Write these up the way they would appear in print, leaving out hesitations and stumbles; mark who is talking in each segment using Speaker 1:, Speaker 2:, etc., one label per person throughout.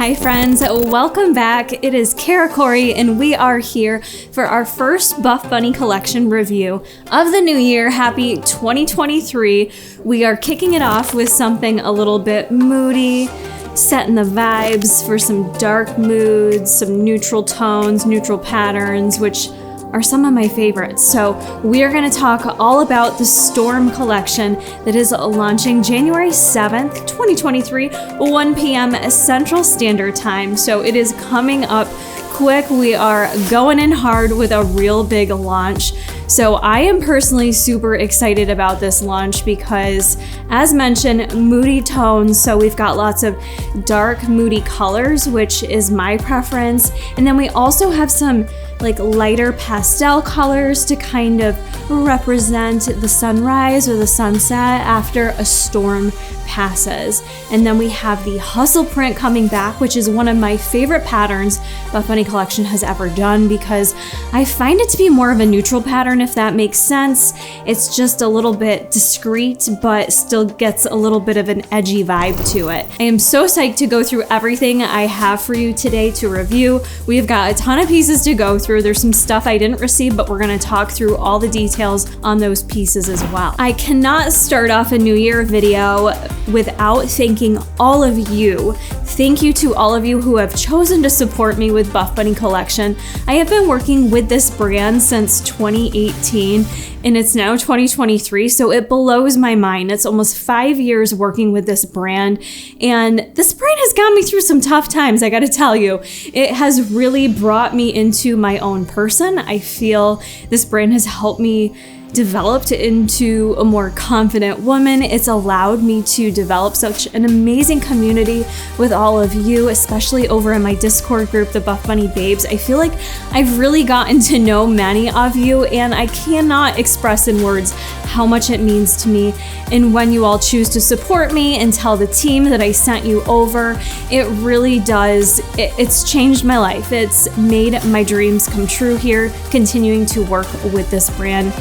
Speaker 1: Hi friends, welcome back. It is Kara Corey and we are here for our first Buffbunny collection review of the new year. Happy 2023. We are kicking it off with something a little bit moody, setting the vibes for some dark moods, some neutral tones, neutral patterns, which are some of my favorites. So we are going to talk all about the Storm collection that is launching January 7th, 2023, 1 p.m. Central Standard Time. So it is coming up quick. We are going in hard with a real big launch. So I am personally super excited about this launch because, as mentioned, moody tones. So we've got lots of dark, moody colors, which is my preference. And then we also have some like lighter pastel colors to kind of represent the sunrise or the sunset after a storm passes. And then we have the hustle print coming back, which is one of my favorite patterns Buffbunny collection has ever done because I find it to be more of a neutral pattern, if that makes sense. It's just a little bit discreet, but still gets a little bit of an edgy vibe to it. I am so psyched to go through everything I have for you today to review. We've got a ton of pieces to go through. There's some stuff I didn't receive, but we're gonna talk through all the details on those pieces as well. I cannot start off a new year video without thanking all of you. Thank you to all of you who have chosen to support me with Buffbunny collection. I have been working with this brand since 2018 and it's now 2023, so it blows my mind. It's almost 5 years working with this brand, and this brand has got me through some tough times, I gotta tell you. It has really brought me into my own person. I feel this brand has helped me developed into a more confident woman. It's allowed me to develop such an amazing community with all of you, especially over in my Discord group, the Buffbunny Babes. I feel like I've really gotten to know many of you, and I cannot express in words how much it means to me. And when you all choose to support me and tell the team that I sent you over, it really does. It's changed my life. It's made my dreams come true here, continuing to work with this brand.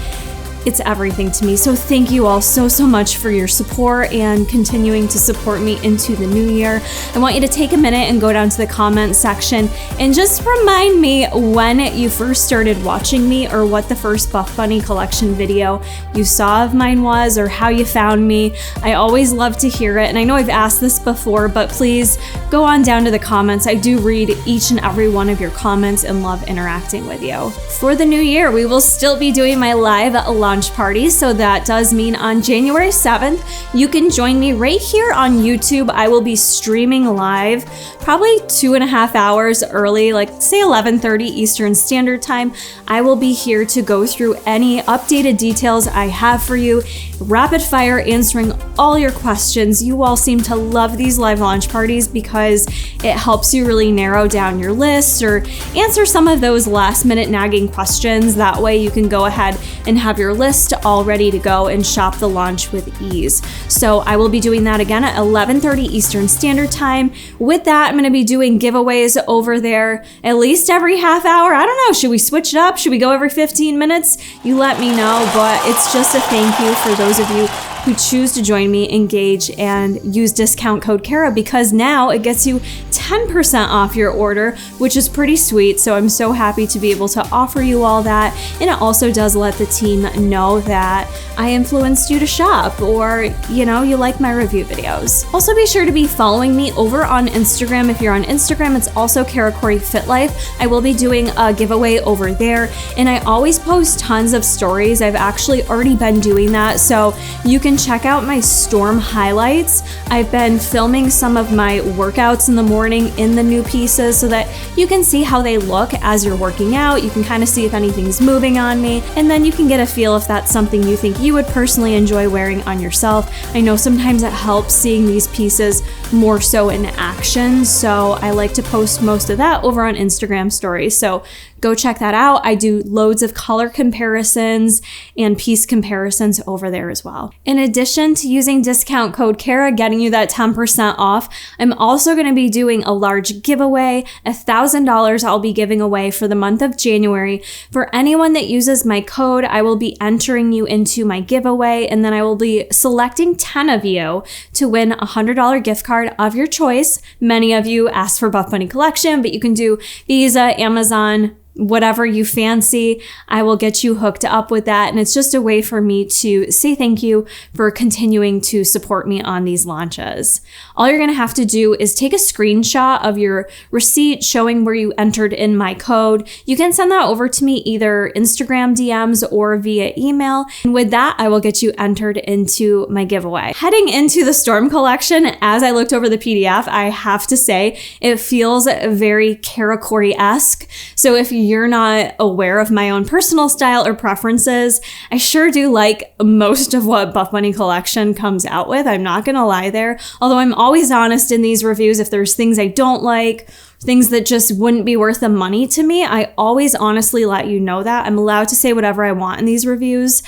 Speaker 1: It's everything to me. So thank you all so much for your support and continuing to support me into the new year. I want you to take a minute and go down to the comment section and just remind me when you first started watching me or what the first Buffbunny collection video you saw of mine was or how you found me. I always love to hear it. And I know I've asked this before, but please go on down to the comments. I do read each and every one of your comments and love interacting with you. For the new year, we will still be doing my live launch party, so that does mean on January 7th, you can join me right here on YouTube. I will be streaming live, probably 2.5 hours early, like say 11:30 Eastern Standard Time. I will be here to go through any updated details I have for you, rapid fire answering all your questions. You all seem to love these live launch parties because it helps you really narrow down your list or answer some of those last minute nagging questions. That way you can go ahead and have your list all ready to go and shop the launch with ease. So I will be doing that again at 11:30 Eastern Standard Time. With that, I'm going to be doing giveaways over there at least every half hour. I don't know, should we switch it up? Should we go every 15 minutes? You let me know, but it's just a thank you for those of you who choose to join me, engage, and use discount code Kara because now it gets you 10% off your order, which is pretty sweet. So I'm so happy to be able to offer you all that. And it also does let the team know that I influenced you to shop or, you know, you like my review videos. Also be sure to be following me over on Instagram. If you're on Instagram, it's also Kara Corey Fit Life. I will be doing a giveaway over there. And I always post tons of stories. I've actually already been doing that. So you can check out my Storm highlights. I've been filming some of my workouts in the morning in the new pieces so that you can see how they look as you're working out. You can kind of see if anything's moving on me, and then you can get a feel if that's something you think you would personally enjoy wearing on yourself. I know sometimes it helps seeing these pieces more so in action, so I like to post most of that over on Instagram stories. So Go check that out. I do loads of color comparisons and piece comparisons over there as well. In addition to using discount code Kara, getting you that 10% off, I'm also going to be doing a large giveaway. $1,000 I'll be giving away for the month of January. For anyone that uses my code, I will be entering you into my giveaway, and then I will be selecting 10 of you to win a $100 gift card of your choice. Many of you asked for Buffbunny Collection, but you can do Visa, Amazon, whatever you fancy. I will get you hooked up with that. And it's just a way for me to say thank you for continuing to support me on these launches. All you're going to have to do is take a screenshot of your receipt showing where you entered in my code. You can send that over to me either Instagram DMs or via email. And with that, I will get you entered into my giveaway. Heading into the Storm collection, as I looked over the PDF, I have to say it feels very Kara Corey-esque. So if you're not aware of my own personal style or preferences, I sure do like most of what Buffbunny Collection comes out with. I'm not gonna lie there. Although I'm always honest in these reviews, if there's things I don't like, things that just wouldn't be worth the money to me, I always honestly let you know that. I'm allowed to say whatever I want in these reviews.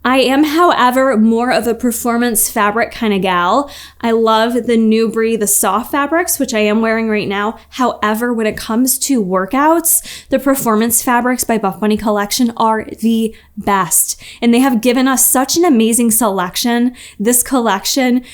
Speaker 1: I am, however, more of a performance fabric kind of gal. I love the Nubri, the soft fabrics, which I am wearing right now. However, when it comes to workouts, the performance fabrics by Buffbunny Collection are the best. And they have given us such an amazing selection. This collection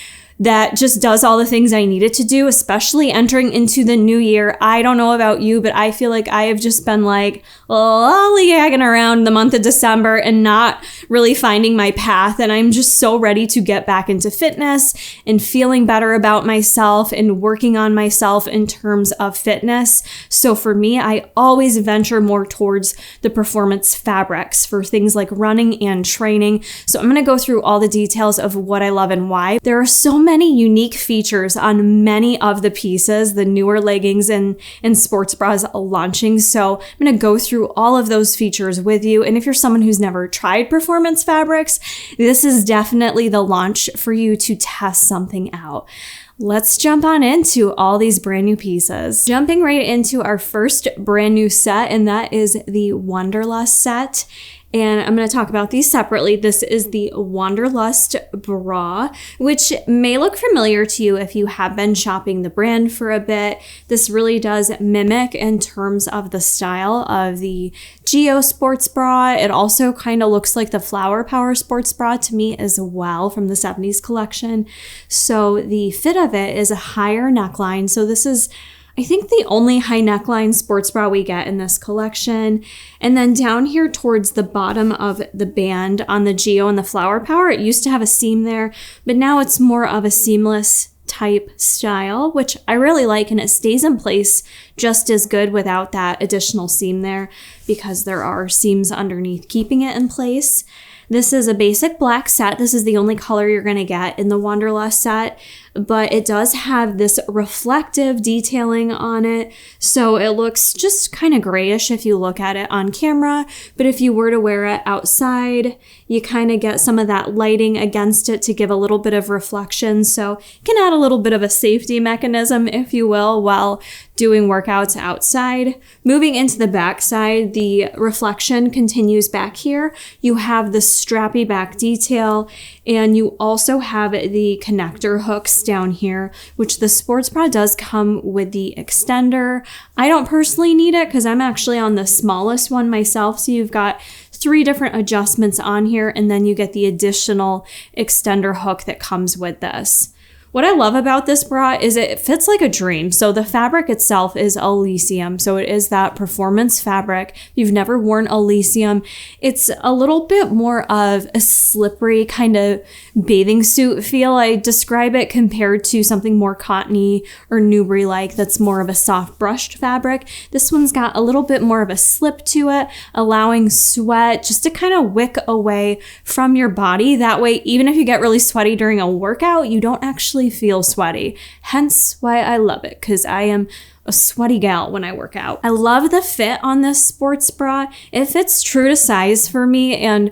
Speaker 1: that just does all the things I needed to do, especially entering into the new year. I don't know about you, but I feel like I have just been like lollygagging around the month of December and not really finding my path. And I'm just so ready to get back into fitness and feeling better about myself and working on myself in terms of fitness. So for me, I always venture more towards the performance fabrics for things like running and training. So I'm gonna go through all the details of what I love and why. There are so many unique features on many of the pieces, the newer leggings and sports bras launching. So I'm going to go through all of those features with you. And if you're someone who's never tried performance fabrics, this is definitely the launch for you to test something out. Let's jump on into all these brand new pieces. Jumping right into our first brand new set, and that is the Wonderlust set. And I'm going to talk about these separately. This is the Wonderlust Bra, which may look familiar to you if you have been shopping the brand for a bit. This really does mimic in terms of the style of the Geo Sports Bra. It also kind of looks like the Flower Power Sports Bra to me as well from the 70s collection. So the fit of it is a higher neckline. So this is, I think, the only high neckline sports bra we get in this collection. And then down here towards the bottom of the band on the Geo and the Flower Power, it used to have a seam there, but now it's more of a seamless type style, which I really like, and it stays in place just as good without that additional seam there because there are seams underneath keeping it in place. This is a basic black set. This is the only color you're going to get in the Wonderlust set, but it does have this reflective detailing on it. So it looks just kind of grayish if you look at it on camera, but if you were to wear it outside, you kind of get some of that lighting against it to give a little bit of reflection. So it can add a little bit of a safety mechanism, if you will, while doing workouts outside. Moving into the back side, the reflection continues back here. You have the strappy back detail, and you also have the connector hooks down here, which the sports bra does come with the extender. I don't personally need it because I'm actually on the smallest one myself. So you've got 3 different adjustments on here, and then you get the additional extender hook that comes with this. What I love about this bra is it fits like a dream. So the fabric itself is Elysium. So it is that performance fabric. If you've never worn Elysium, it's a little bit more of a slippery kind of bathing suit feel. I describe it compared to something more cottony or Nubri-like that's more of a soft brushed fabric. This one's got a little bit more of a slip to it, allowing sweat just to kind of wick away from your body. That way, even if you get really sweaty during a workout, you don't actually feel sweaty. Hence why I love it, because I am a sweaty gal when I work out. I love the fit on this sports bra. It fits true to size for me, and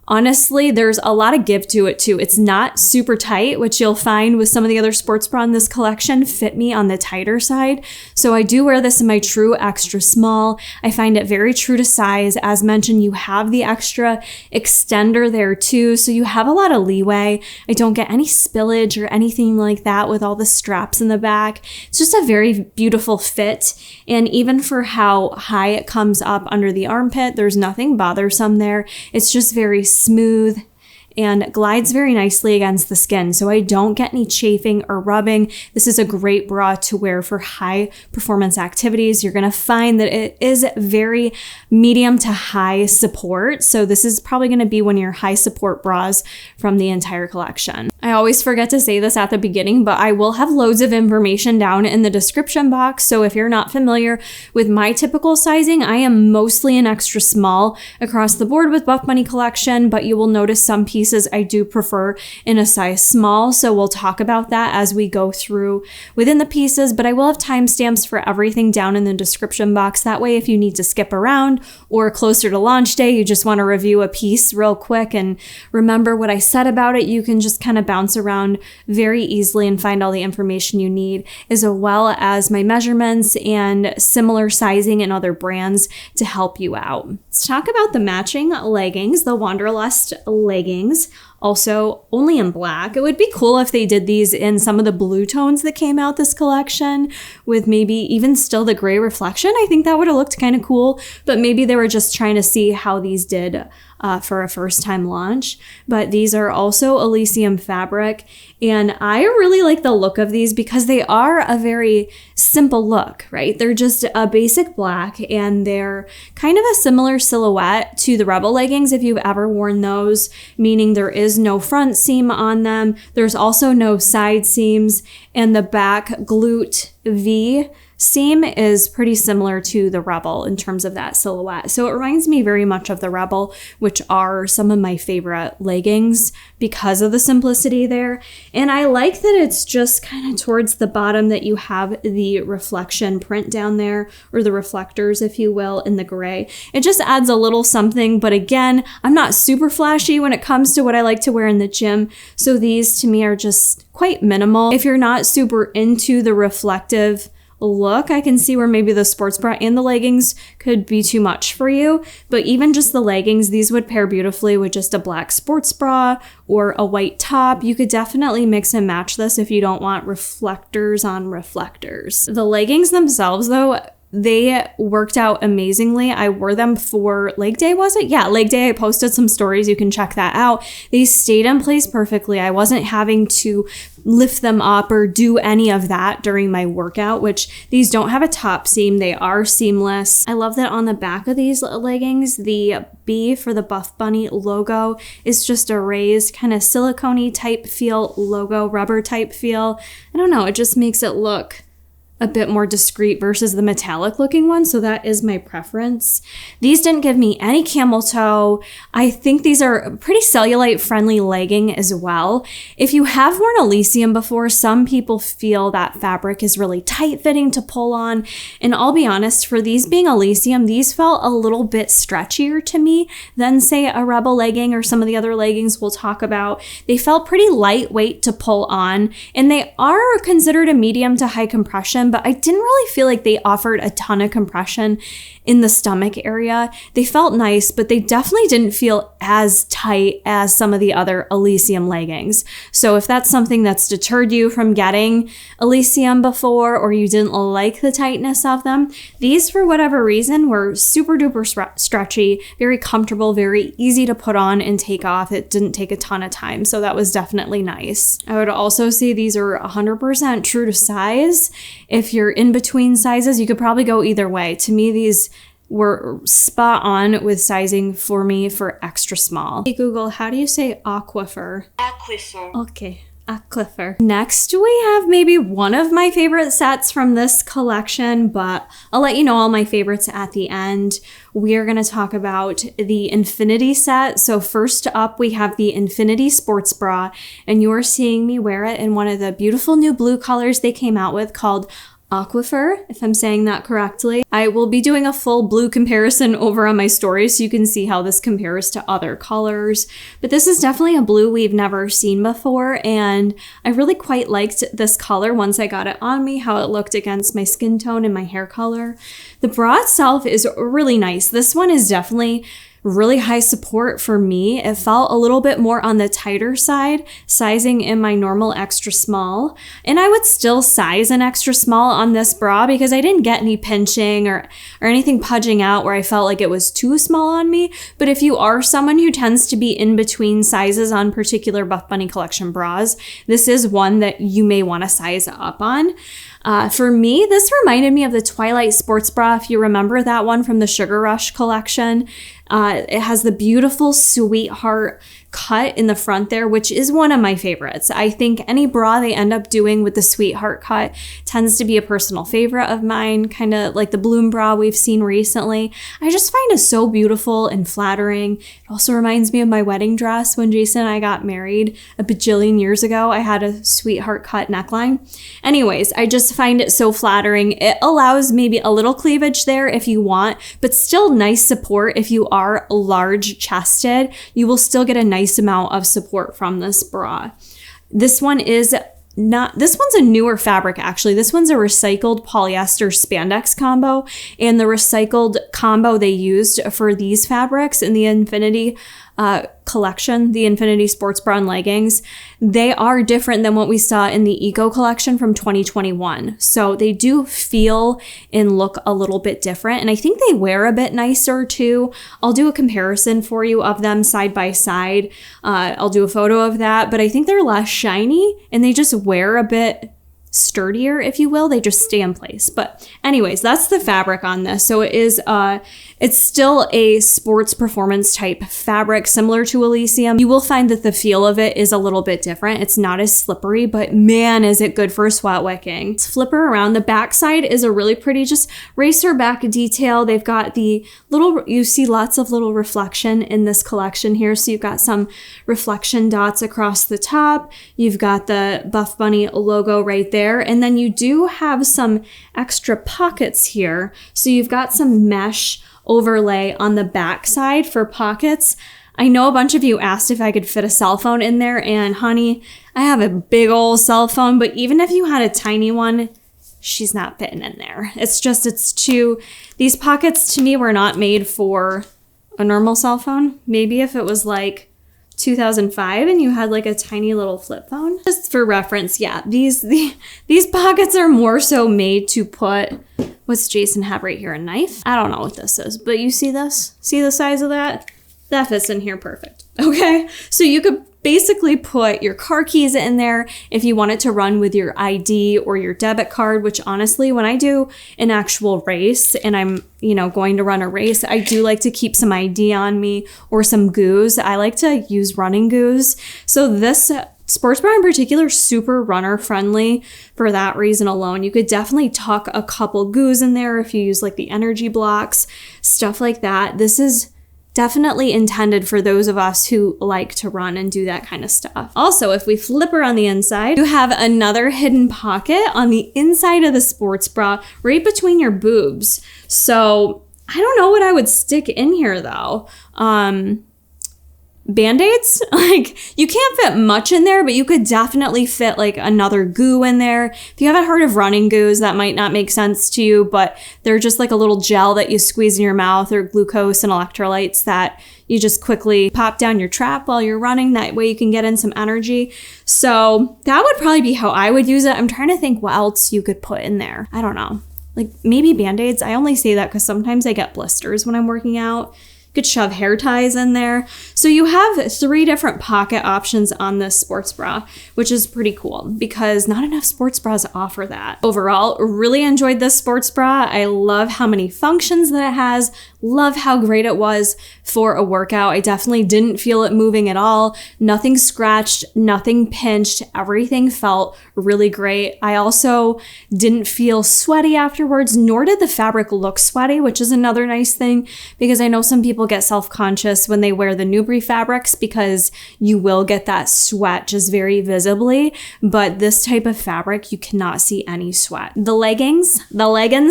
Speaker 1: Honestly, there's a lot of give to it too. It's not super tight, which you'll find with some of the other sports bra in this collection fit me on the tighter side. So I do wear this in my true extra small. I find it very true to size. As mentioned, you have the extra extender there too, so you have a lot of leeway. I don't get any spillage or anything like that with all the straps in the back. It's just a very beautiful fit. And even for how high it comes up under the armpit, there's nothing bothersome there. It's just very smooth and glides very nicely against the skin, so I don't get any chafing or rubbing. This is a great bra to wear for high performance activities. You're gonna find that it is very medium to high support, so this is probably gonna be one of your high support bras from the entire collection. I always forget to say this at the beginning, but I will have loads of information down in the description box, so if you're not familiar with my typical sizing, I am mostly an extra small across the board with Buffbunny collection, but you will notice some pieces I do prefer in a size small, so we'll talk about that as we go through within the pieces, but I will have timestamps for everything down in the description box. That way, if you need to skip around or closer to launch day, you just want to review a piece real quick and remember what I said about it, you can just kind of bounce around very easily and find all the information you need, as well as my measurements and similar sizing and other brands to help you out. Let's talk about the matching leggings, the Wonderlust leggings. Also only in black. It would be cool if they did these in some of the blue tones that came out this collection, with maybe even still the gray reflection. I think that would have looked kind of cool, but maybe they were just trying to see how these did for a first time launch. But these are also Elysium fabric, and I really like the look of these because they are a very simple look, right? They're just a basic black, and they're kind of a similar silhouette to the Rebel leggings if you've ever worn those, meaning there is no front seam on them. There's also no side seams, and the back glute V seam is pretty similar to the Rebel in terms of that silhouette. So it reminds me very much of the Rebel, which are some of my favorite leggings because of the simplicity there. And I like that it's just kind of towards the bottom that you have the reflection print down there, or the reflectors, if you will, in the gray. It just adds a little something, but again, I'm not super flashy when it comes to what I like to wear in the gym. So these to me are just quite minimal. If you're not super into the reflective look, I can see where maybe the sports bra and the leggings could be too much for you, but even just the leggings, these would pair beautifully with just a black sports bra or a white top. You could definitely mix and match this if you don't want reflectors on reflectors. The leggings themselves though, they worked out amazingly. I wore them for leg day, was it? Yeah, leg day. I posted some stories. You can check that out. They stayed in place perfectly. I wasn't having to lift them up or do any of that during my workout, which these don't have a top seam. They are seamless. I love that on the back of these leggings, the B for the Buffbunny logo is just a raised kind of silicone-y type feel logo, rubber type feel. I don't know, it just makes it look a bit more discreet versus the metallic looking one, so that is my preference. These didn't give me any camel toe. I think these are a pretty cellulite friendly legging as well. If you have worn Elysium before, some people feel that fabric is really tight fitting to pull on, and I'll be honest, for these being Elysium, these felt a little bit stretchier to me than say a Rebel legging or some of the other leggings we'll talk about. They felt pretty lightweight to pull on, and they are considered a medium to high compression, but I didn't really feel like they offered a ton of compression in the stomach area. They felt nice, but they definitely didn't feel as tight as some of the other Elysium leggings. So if that's something that's deterred you from getting Elysium before, or you didn't like the tightness of them, these for whatever reason were super duper stretchy, very comfortable, very easy to put on and take off. It didn't take a ton of time, so that was definitely nice. I would also say these are 100% true to size. If you're in between sizes, you could probably go either way. To me, these were spot on with sizing for me for extra small. Hey Google, how do you say aquifer?
Speaker 2: Aquifer.
Speaker 1: Okay. Aquifer. Next, we have maybe one of my favorite sets from this collection, but I'll let you know all my favorites at the end. We are going to talk about the Infinity set. So first up, we have the Infinity Sports Bra, and you're seeing me wear it in one of the beautiful new blue colors they came out with called Aquifer, if I'm saying that correctly. I will be doing a full blue comparison over on my story so you can see how this compares to other colors. But this is definitely a blue we've never seen before, and I really quite liked this color once I got it on me, how it looked against my skin tone and my hair color. The bra itself is really nice. This one is definitely really high support for me. It felt a little bit more on the tighter side, sizing in my normal extra small. And I would still size an extra small on this bra because I didn't get any pinching or anything pudging out where I felt like it was too small on me. But if you are someone who tends to be in between sizes on particular Buffbunny collection bras, this is one that you may want to size up on. For me, this reminded me of the Twilight Sports Bra, if you remember that one from the Sugar Rush collection. It has the beautiful sweetheart cut in the front there, which is one of my favorites. I think any bra they end up doing with the sweetheart cut tends to be a personal favorite of mine, kind of like the Bloom bra we've seen recently. I just find it so beautiful and flattering. It also reminds me of my wedding dress when Jason and I got married a bajillion years ago. I had a sweetheart cut neckline. Anyways, I just find it so flattering. It allows maybe a little cleavage there if you want, but still nice support. If you are large chested, you will still get a nice amount of support from this bra. This one's a newer fabric actually. This one's a recycled polyester spandex combo, and the recycled combo they used for these fabrics in the Infinity collection, the Infinity Sports Bra and Leggings, they are different than what we saw in the Eco collection from 2021. So they do feel and look a little bit different, and I think they wear a bit nicer too. I'll do a comparison for you of them side by side. I'll do a photo of that, but I think they're less shiny and they just wear a bit sturdier, if you will. They just stay in place. But anyways, that's the fabric on this. So it is it's still a sports performance type fabric similar to Elysium. You will find that the feel of it is a little bit different. It's not as slippery, but man, is it good for sweat wicking. Let's flip her around. The back side is a really pretty just racer back detail. They've got the little, you see lots of little reflection in this collection here. So you've got some reflection dots across the top. You've got the Buffbunny logo right there. And then you do have some extra pockets here. So you've got some mesh overlay on the back side for pockets. I know a bunch of you asked if I could fit a cell phone in there, and honey, I have a big old cell phone, but even if you had a tiny one, she's not fitting in there. It's too, these pockets to me were not made for a normal cell phone. Maybe if it was like 2005 and you had like a tiny little flip phone. Just for reference, yeah, these pockets are more so made to put, what's Jason have right here, a knife? I don't know what this is, but you see this? See the size of that? That fits in here perfect, okay? So you could basically put your car keys in there if you wanted to run with your ID or your debit card, which honestly, when I do an actual race and I'm, going to run a race, I do like to keep some ID on me or some goos. I like to use running goos. So this sports bra in particular, super runner friendly for that reason alone. You could definitely tuck a couple goos in there if you use like the energy blocks, stuff like that. This is definitely intended for those of us who like to run and do that kind of stuff. Also, if we flip her on the inside, you have another hidden pocket on the inside of the sports bra, right between your boobs. So I don't know what I would stick in here though. Band-aids? Like, you can't fit much in there, but you could definitely fit like another goo in there. If you haven't heard of running goos, that might not make sense to you, but they're just like a little gel that you squeeze in your mouth, or glucose and electrolytes that you just quickly pop down your trap while you're running. That way you can get in some energy. So that would probably be how I would use it. I'm trying to think what else you could put in there. I don't know. Like maybe Band-aids. I only say that because sometimes I get blisters when I'm working out. Could shove hair ties in there. So you have 3 different pocket options on this sports bra, which is pretty cool because not enough sports bras offer that. Overall, really enjoyed this sports bra. I love how many functions that it has. Love how great it was for a workout. I definitely didn't feel it moving at all. Nothing scratched, nothing pinched. Everything felt really great. I also didn't feel sweaty afterwards, nor did the fabric look sweaty, which is another nice thing because I know some people get self-conscious when they wear the Nubri fabrics because you will get that sweat just very visibly, but this type of fabric, you cannot see any sweat. The leggings,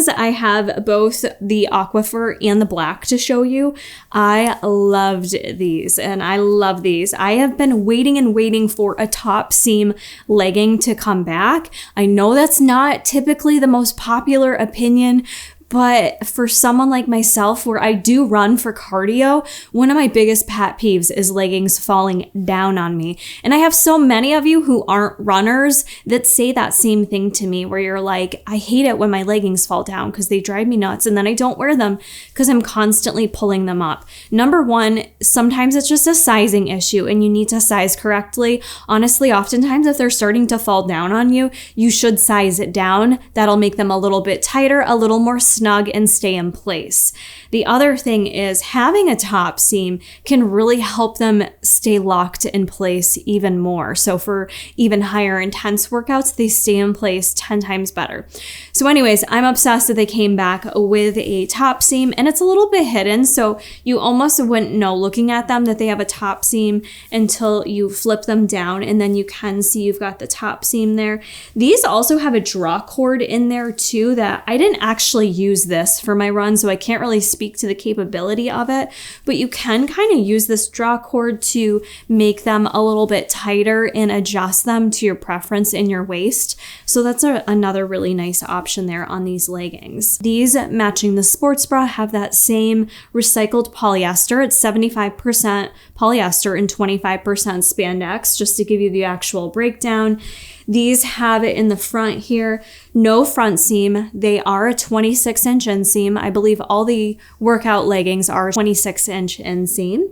Speaker 1: I have both the aqua fur and the black to show you. I loved these and I love these. I have been waiting for a top seam legging to come back. I know that's not typically the most popular opinion, but for someone like myself, where I do run for cardio, one of my biggest pet peeves is leggings falling down on me. And I have so many of you who aren't runners that say that same thing to me, where you're like, I hate it when my leggings fall down because they drive me nuts. And then I don't wear them because I'm constantly pulling them up. Number one, sometimes it's just a sizing issue and you need to size correctly. Honestly, oftentimes if they're starting to fall down on you, you should size it down. That'll make them a little bit tighter, a little more snug, and stay in place. The other thing is having a top seam can really help them stay locked in place even more. So for even higher intense workouts, they stay in place 10 times better. So anyways, I'm obsessed that they came back with a top seam and it's a little bit hidden. So you almost wouldn't know looking at them that they have a top seam until you flip them down and then you can see you've got the top seam there. These also have a draw cord in there too that I didn't actually use this for my run, so I can't really speak to the capability of it, but you can kind of use this draw cord to make them a little bit tighter and adjust them to your preference in your waist. So that's another really nice option there on these leggings. These, matching the sports bra, have that same recycled polyester. It's 75% polyester and 25% spandex, just to give you the actual breakdown. These have it in the front here, no front seam. They are a 26-inch inseam. I believe all the workout leggings are 26-inch inseam.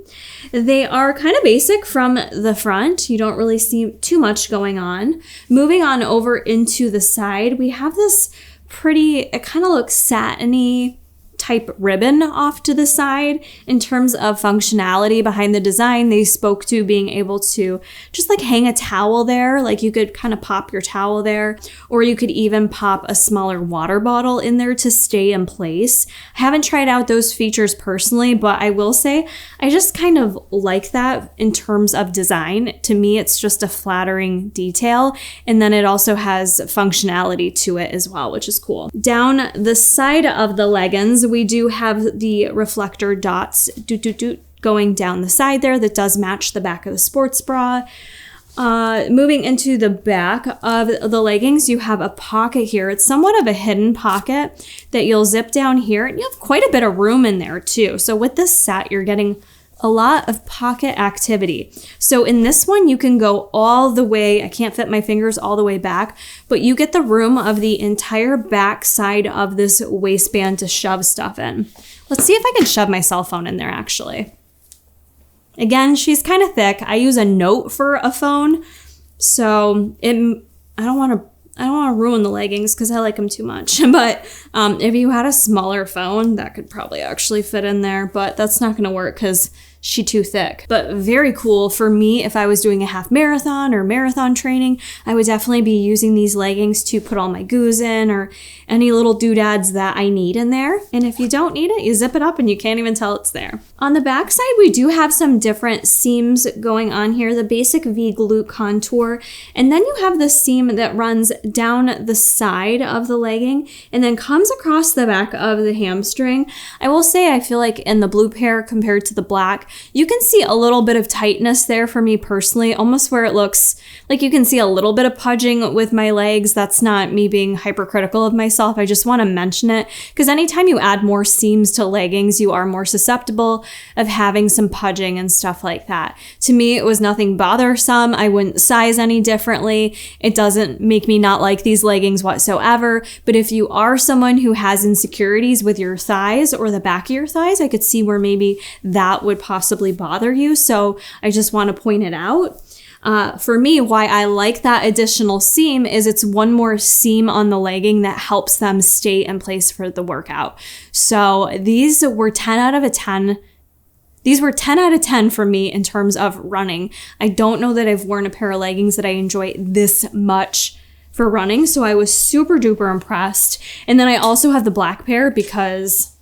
Speaker 1: They are kind of basic from the front. You don't really see too much going on. Moving on over into the side, we have this pretty, it kind of looks satiny type ribbon off to the side. In terms of functionality behind the design, they spoke to being able to just like hang a towel there. Like you could kind of pop your towel there, or you could even pop a smaller water bottle in there to stay in place. I haven't tried out those features personally, but I will say I just kind of like that in terms of design. To me, it's just a flattering detail. And then it also has functionality to it as well, which is cool. Down the side of the leggings, we do have the reflector dots going down the side there that does match the back of the sports bra. Moving into the back of the leggings, you have a pocket here. It's somewhat of a hidden pocket that you'll zip down here, and you have quite a bit of room in there too. So with this set, you're getting a lot of pocket activity. So in this one, you can go all the way, I can't fit my fingers all the way back, but you get the room of the entire back side of this waistband to shove stuff in. Let's see if I can shove my cell phone in there actually. Again, she's kind of thick. I use a Note for a phone, so I don't want to ruin the leggings because I like them too much. But if you had a smaller phone, that could probably actually fit in there, but that's not going to work because she's too thick. But very cool for me. If I was doing a half marathon or marathon training, I would definitely be using these leggings to put all my goos in or any little doodads that I need in there. And if you don't need it, you zip it up and you can't even tell it's there. On the back side, we do have some different seams going on here. The basic V glute contour, and then you have the seam that runs down the side of the legging and then comes across the back of the hamstring. I will say I feel like in the blue pair compared to the black, you can see a little bit of tightness there for me personally, almost where it looks like you can see a little bit of pudging with my legs. That's not me being hypercritical of myself. I just want to mention it because anytime you add more seams to leggings, you are more susceptible of having some pudging and stuff like that. To me, it was nothing bothersome. I wouldn't size any differently. It doesn't make me not like these leggings whatsoever. But if you are someone who has insecurities with your thighs or the back of your thighs, I could see where maybe that would possibly bother you. So I just want to point it out. For me, why I like that additional seam is it's one more seam on the legging that helps them stay in place for the workout. So these were 10 out of 10. These were 10 out of 10 for me in terms of running. I don't know that I've worn a pair of leggings that I enjoy this much for running, so I was super duper impressed. And then I also have the black pair because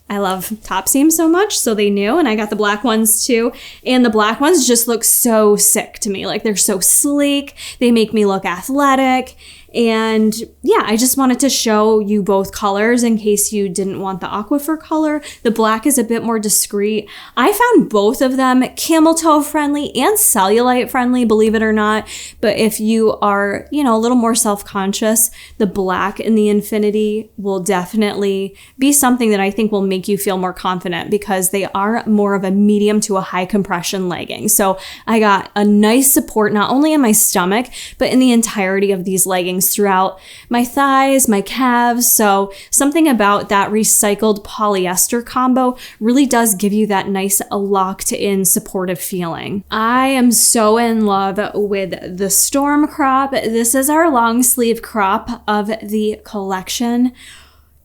Speaker 1: I love top seams so much, so they knew, and I got the black ones too. And the black ones just look so sick to me. Like, they're so sleek, they make me look athletic. And yeah, I just wanted to show you both colors in case you didn't want the aquifer color. The black is a bit more discreet. I found both of them camel toe friendly and cellulite friendly, believe it or not. But if you are, you know, a little more self-conscious, the black and the infinity will definitely be something that I think will make you feel more confident because they are more of a medium to a high compression legging. So I got a nice support, not only in my stomach, but in the entirety of these leggings throughout my thighs, my calves. So something about that recycled polyester combo really does give you that nice locked in supportive feeling. I am so in love with the Storm crop. This is our long sleeve crop of the collection.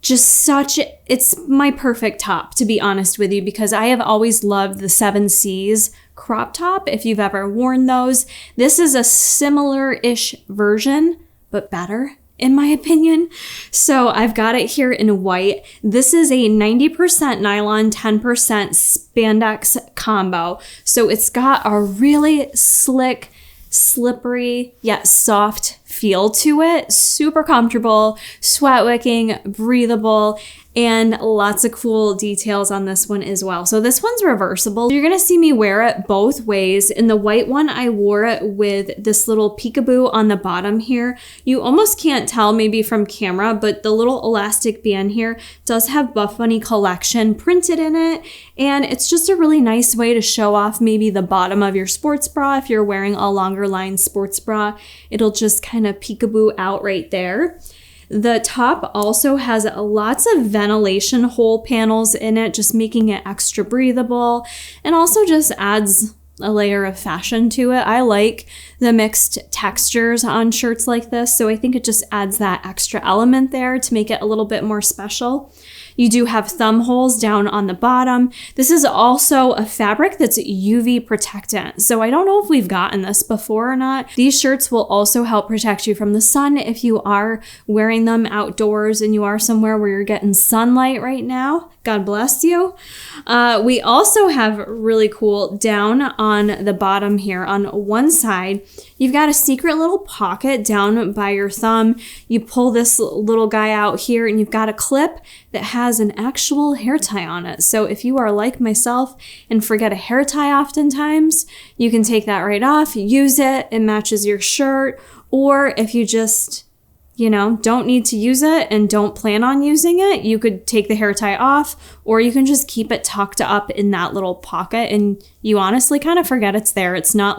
Speaker 1: It's my perfect top, to be honest with you, because I have always loved the 7Cs crop top. If you've ever worn those, this is a similar-ish version, but better, in my opinion. So I've got it here in white. This is a 90% nylon, 10% spandex combo. So it's got a really slick, slippery, yet soft feel to it. Super comfortable, sweat wicking, breathable, and lots of cool details on this one as well. So this one's reversible. You're gonna see me wear it both ways. In the white one, I wore it with this little peekaboo on the bottom here. You almost can't tell maybe from camera, but the little elastic band here does have Buffbunny Collection printed in it. And it's just a really nice way to show off maybe the bottom of your sports bra. If you're wearing a longer line sports bra, it'll just kind of peekaboo out right there. The top also has lots of ventilation hole panels in it, just making it extra breathable, and also just adds a layer of fashion to it. I like the mixed textures on shirts like this, so I think it just adds that extra element there to make it a little bit more special. You do have thumb holes down on the bottom. This is also a fabric that's UV protectant. So I don't know if we've gotten this before or not. These shirts will also help protect you from the sun if you are wearing them outdoors and you are somewhere where you're getting sunlight right now. God bless you. We also have really cool down on the bottom here on one side. You've got a secret little pocket down by your thumb. You pull this little guy out here and you've got a clip that has an actual hair tie on it. So if you are like myself and forget a hair tie oftentimes, you can take that right off, use it, it matches your shirt. Or if you just, you know, don't need to use it and don't plan on using it, you could take the hair tie off, or you can just keep it tucked up in that little pocket and you honestly kind of forget it's there. It's not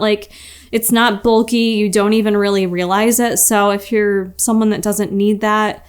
Speaker 1: bulky, you don't even really realize it. So if you're someone that doesn't need that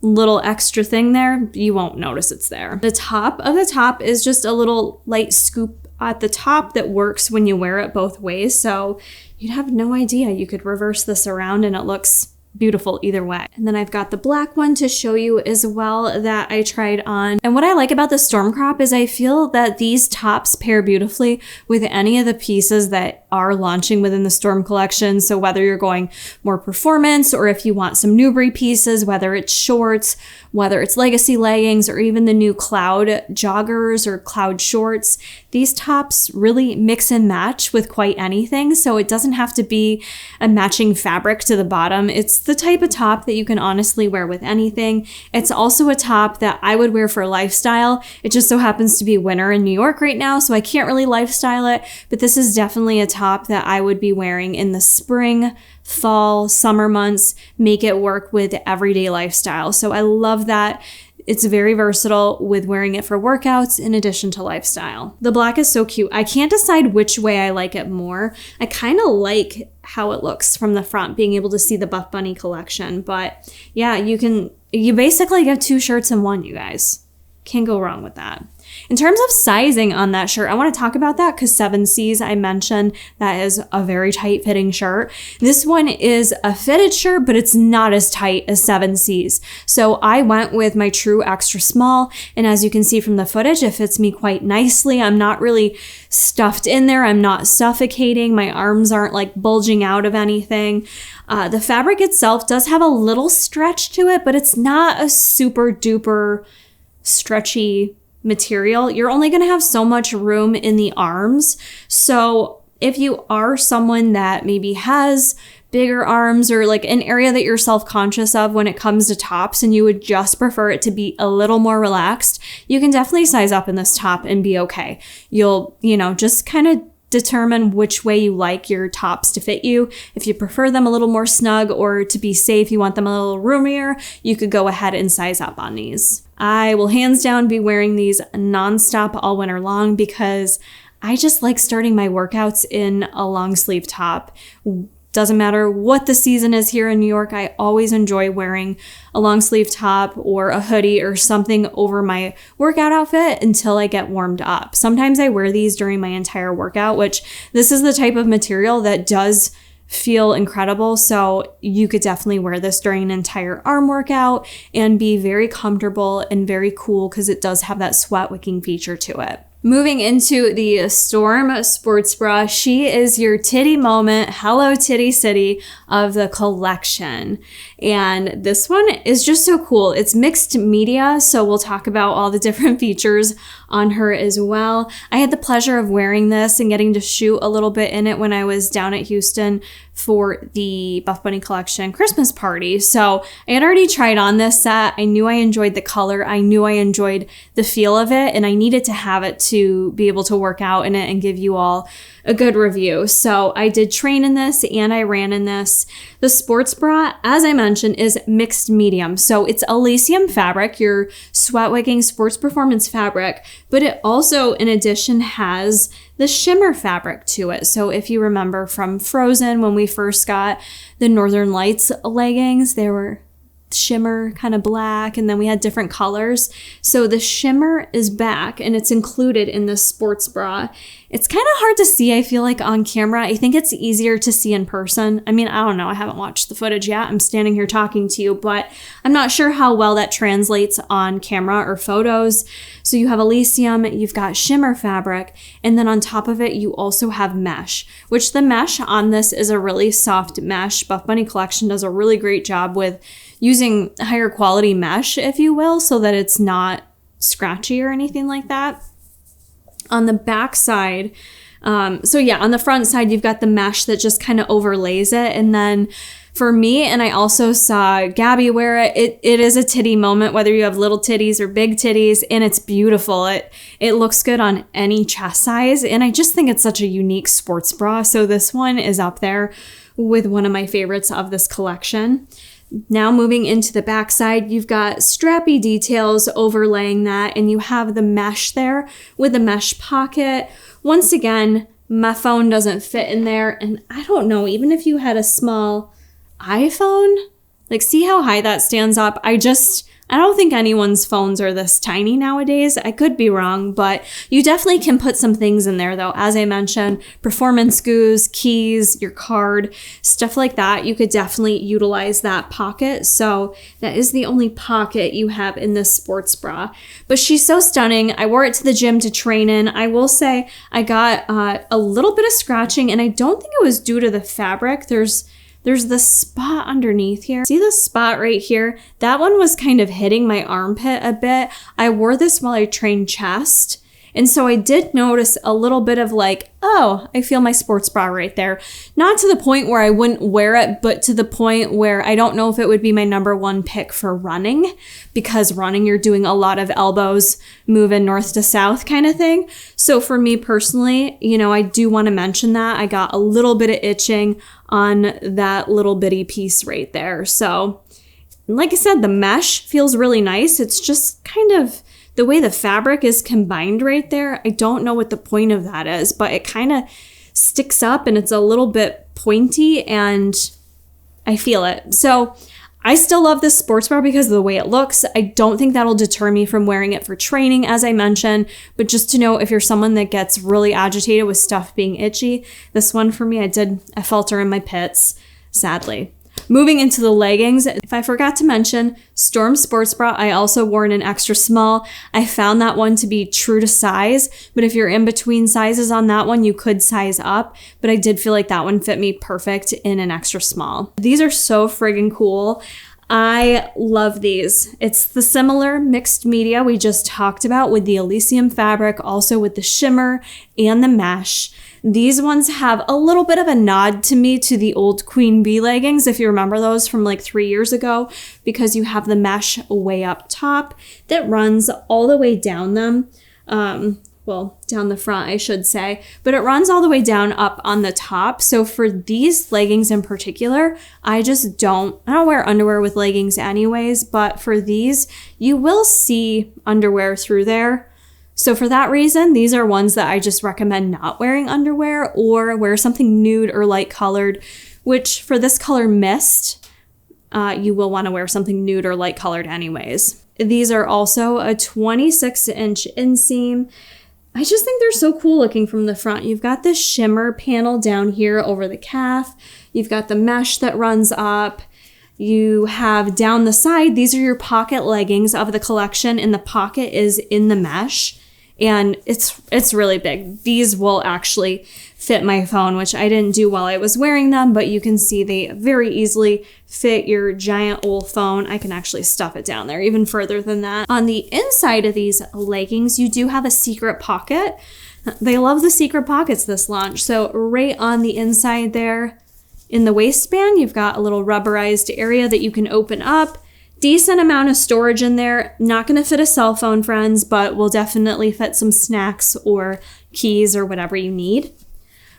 Speaker 1: little extra thing there, you won't notice it's there. The top of the top is just a little light scoop at the top that works when you wear it both ways. So you'd have no idea. You could reverse this around and it looks beautiful either way. And then I've got the black one to show you as well that I tried on. And what I like about the Storm Crop is I feel that these tops pair beautifully with any of the pieces that are launching within the Storm collection. So whether you're going more performance or if you want some Newbury pieces, whether it's shorts, whether it's legacy leggings, or even the new cloud joggers or cloud shorts, these tops really mix and match with quite anything. So it doesn't have to be a matching fabric to the bottom. It's the type of top that you can honestly wear with anything. It's also a top that I would wear for lifestyle. It just so happens to be winter in New York right now, so I can't really lifestyle it, but this is definitely a top that I would be wearing in the spring, fall, summer months, make it work with everyday lifestyle. So I love that. It's very versatile with wearing it for workouts in addition to lifestyle. The black is so cute. I can't decide which way I like it more. I kind of like how it looks from the front, being able to see the Buffbunny collection. But yeah, you basically get two shirts in one, you guys. Can't go wrong with that. In terms of sizing on that shirt, I want to talk about that because 7Cs, I mentioned, that is a very tight fitting shirt. This one is a fitted shirt, but it's not as tight as 7Cs. So I went with my true extra small. And as you can see from the footage, it fits me quite nicely. I'm not really stuffed in there. I'm not suffocating. My arms aren't like bulging out of anything. The fabric itself does have a little stretch to it, but it's not a super duper stretchy material. You're only going to have so much room in the arms. So if you are someone that maybe has bigger arms or like an area that you're self-conscious of when it comes to tops and you would just prefer it to be a little more relaxed, you can definitely size up in this top and be okay. You'll, just kind of determine which way you like your tops to fit you. If you prefer them a little more snug, or to be safe, you want them a little roomier, you could go ahead and size up on these. I will hands down be wearing these nonstop all winter long because I just like starting my workouts in a long sleeve top. Doesn't matter what the season is here in New York, I always enjoy wearing a long sleeve top or a hoodie or something over my workout outfit until I get warmed up. Sometimes I wear these during my entire workout, which this is the type of material that does feel incredible. So you could definitely wear this during an entire arm workout and be very comfortable and very cool because it does have that sweat wicking feature to it. Moving into the Storm Sports Bra, she is your titty moment, Hello Titty City of the collection. And this one is just so cool. It's mixed media, so we'll talk about all the different features on her as well. I had the pleasure of wearing this and getting to shoot a little bit in it when I was down at Houston for the Buffbunny Collection Christmas party. So I had already tried on this set. I knew I enjoyed the color. I knew I enjoyed the feel of it, and I needed to have it to be able to work out in it and give you all a good review. So I did train in this and I ran in this. The sports bra, as I mentioned, is mixed medium. So it's Elysium fabric, your sweat wicking sports performance fabric, but it also, in addition, has the shimmer fabric to it. So if you remember from Frozen, when we first got the Northern Lights leggings, they were shimmer, kind of black, and then we had different colors. So the shimmer is back and it's included in this sports bra. It's kind of hard to see, I feel like, on camera. I think it's easier to see in person. I mean, I don't know. I haven't watched the footage yet. I'm standing here talking to you, but I'm not sure how well that translates on camera or photos. So you have Elysium, you've got shimmer fabric, and then on top of it, you also have mesh, which the mesh on this is a really soft mesh. Buffbunny Collection does a really great job with using higher quality mesh, if you will, so that it's not scratchy or anything like that. On the back side, on the front side, you've got the mesh that just kind of overlays it. And then for me, and I also saw Gabby wear it, it is a titty moment, whether you have little titties or big titties, and it's beautiful. It looks good on any chest size, and I just think it's such a unique sports bra. So this one is up there with one of my favorites of this collection. Now moving into the backside, you've got strappy details overlaying that, and you have the mesh there with the mesh pocket. Once again, my phone doesn't fit in there, and I don't know, even if you had a small iPhone, like see how high that stands up? I don't think anyone's phones are this tiny nowadays. I could be wrong, but you definitely can put some things in there though. As I mentioned, performance goos, keys, your card, stuff like that. You could definitely utilize that pocket. So that is the only pocket you have in this sports bra. But she's so stunning. I wore it to the gym to train in. I will say I got a little bit of scratching, and I don't think it was due to the fabric. There's this spot underneath here. See this spot right here? That one was kind of hitting my armpit a bit. I wore this while I trained chest. And so I did notice a little bit of like, oh, I feel my sports bra right there. Not to the point where I wouldn't wear it, but to the point where I don't know if it would be my number one pick for running, because running, you're doing a lot of elbows, moving north to south kind of thing. So for me personally, I do want to mention that I got a little bit of itching on that little bitty piece right there. So like I said, the mesh feels really nice. It's just kind of the way the fabric is combined right there. I don't know what the point of that is, but it kind of sticks up and it's a little bit pointy and I feel it. So I still love this sports bra because of the way it looks. I don't think that'll deter me from wearing it for training, as I mentioned, but just to know if you're someone that gets really agitated with stuff being itchy, this one for me, I felt her in my pits, sadly. Moving into the leggings, if I forgot to mention, Storm Sports Bra, I also wore in an extra small. I found that one to be true to size, but if you're in between sizes on that one, you could size up, but I did feel like that one fit me perfect in an extra small. These are so friggin' cool. I love these. It's the similar mixed media we just talked about with the Elysium fabric, also with the shimmer and the mesh. These ones have a little bit of a nod to me to the old Queen Bee leggings, if you remember those from like 3 years ago, because you have the mesh way up top that runs all the way down them. Well, down the front, I should say, but it runs all the way down up on the top. So for these leggings in particular, I don't wear underwear with leggings anyways, but for these, you will see underwear through there. So for that reason, these are ones that I just recommend not wearing underwear, or wear something nude or light colored, which for this color Mist, you will want to wear something nude or light colored anyways. These are also a 26-inch inseam. I just think they're so cool looking from the front. You've got this shimmer panel down here over the calf. You've got the mesh that runs up. You have down the side, these are your pocket leggings of the collection, and the pocket is in the mesh. And it's really big. These will actually fit my phone, which I didn't do while I was wearing them, but you can see they very easily fit your giant old phone. I can actually stuff it down there even further than that. On the inside of these leggings, you do have a secret pocket. They love the secret pockets this launch. So right on the inside there in the waistband, you've got a little rubberized area that you can open up. Decent amount of storage in there. Not going to fit a cell phone, friends, but will definitely fit some snacks or keys or whatever you need.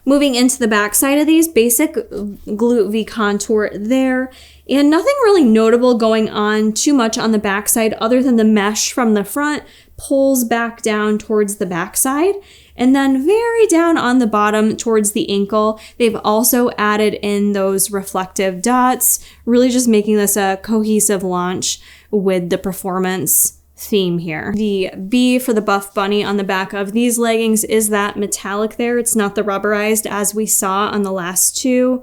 Speaker 1: Moving into the back side of these, basic glute V contour there, and nothing really notable going on too much on the back side other than the mesh from the front pulls back down towards the back side. And then very down on the bottom towards the ankle, they've also added in those reflective dots, really just making this a cohesive launch with the performance theme here. The B for the Buffbunny on the back of these leggings is that metallic there. It's not the rubberized as we saw on the last two.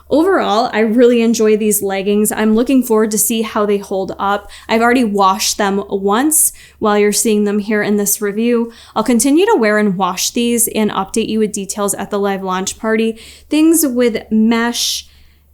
Speaker 1: Overall, I really enjoy these leggings. I'm looking forward to see how they hold up. I've already washed them once while you're seeing them here in this review. I'll continue to wear and wash these and update you with details at the live launch party. Things with mesh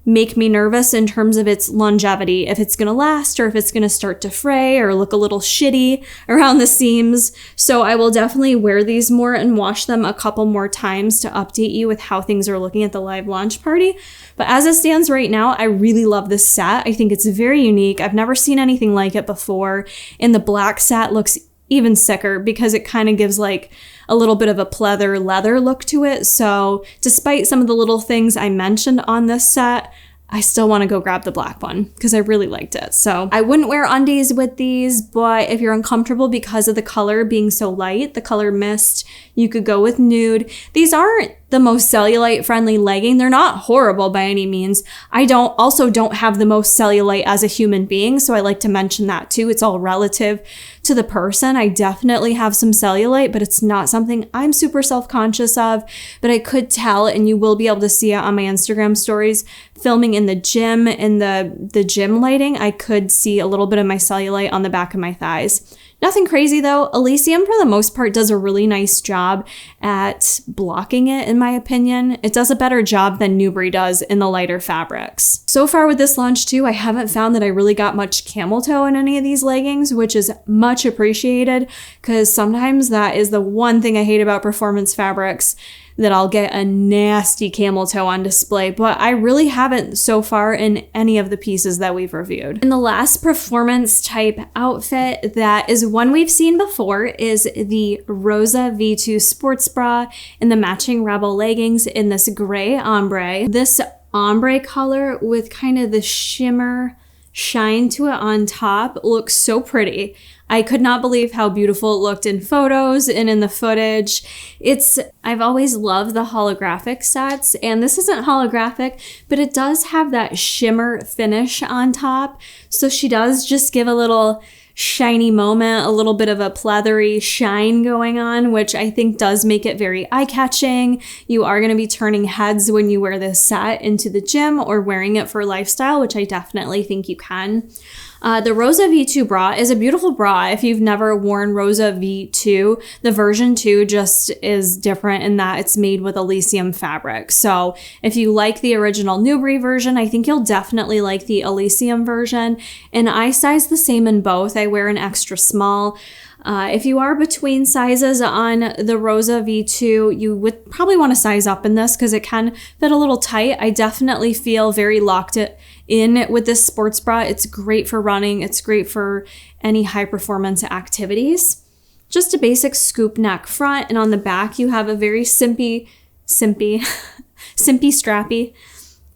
Speaker 1: make me nervous in terms of its longevity, if it's gonna last or if it's gonna start to fray or look a little shitty around the seams. So I will definitely wear these more and wash them a couple more times to update you with how things are looking at the live launch party. But as it stands right now, I really love this set. I think it's very unique. I've never seen anything like it before. And the black set looks even sicker because it kind of gives like a little bit of a pleather leather look to it. So despite some of the little things I mentioned on this set, I still want to go grab the black one because I really liked it. So I wouldn't wear undies with these, but if you're uncomfortable because of the color being so light, the color Mist, you could go with nude. These aren't the most cellulite friendly legging. They're not horrible by any means. I also don't have the most cellulite as a human being, so I like to mention that too. It's all relative to the person. I definitely have some cellulite, but it's not something I'm super self-conscious of, but I could tell, and you will be able to see it on my Instagram stories, filming in the gym, in the gym lighting, I could see a little bit of my cellulite on the back of my thighs. Nothing crazy though. Elysium, for the most part, does a really nice job at blocking it, in my opinion. It does a better job than Newbury does in the lighter fabrics. So far with this launch too, I haven't found that I really got much camel toe in any of these leggings, which is much appreciated because sometimes that is the one thing I hate about performance fabrics, that I'll get a nasty camel toe on display, but I really haven't so far in any of the pieces that we've reviewed. And the last performance type outfit that is one we've seen before is the Rosa V2 Sports Bra and the matching Rebel leggings in this gray ombre. This ombre color with kind of the shimmer shine to it on top looks so pretty. I could not believe how beautiful it looked in photos and in the footage. I've always loved the holographic sets, and this isn't holographic, but it does have that shimmer finish on top. So she does just give a little shiny moment, a little bit of a pleathery shine going on, which I think does make it very eye-catching. You are going to be turning heads when you wear this set into the gym or wearing it for lifestyle, which I definitely think you can. The Rosa V2 bra is a beautiful bra. If you've never worn Rosa V2, the version 2 just is different in that it's made with Elysium fabric. So if you like the original Newbury version, I think you'll definitely like the Elysium version. And I size the same in both. I wear an extra small. If you are between sizes on the Rosa V2, you would probably want to size up in this because it can fit a little tight. I definitely feel very locked in with this sports bra. It's great for running. It's great for any high performance activities. Just a basic scoop neck front, and on the back you have a very simpy strappy.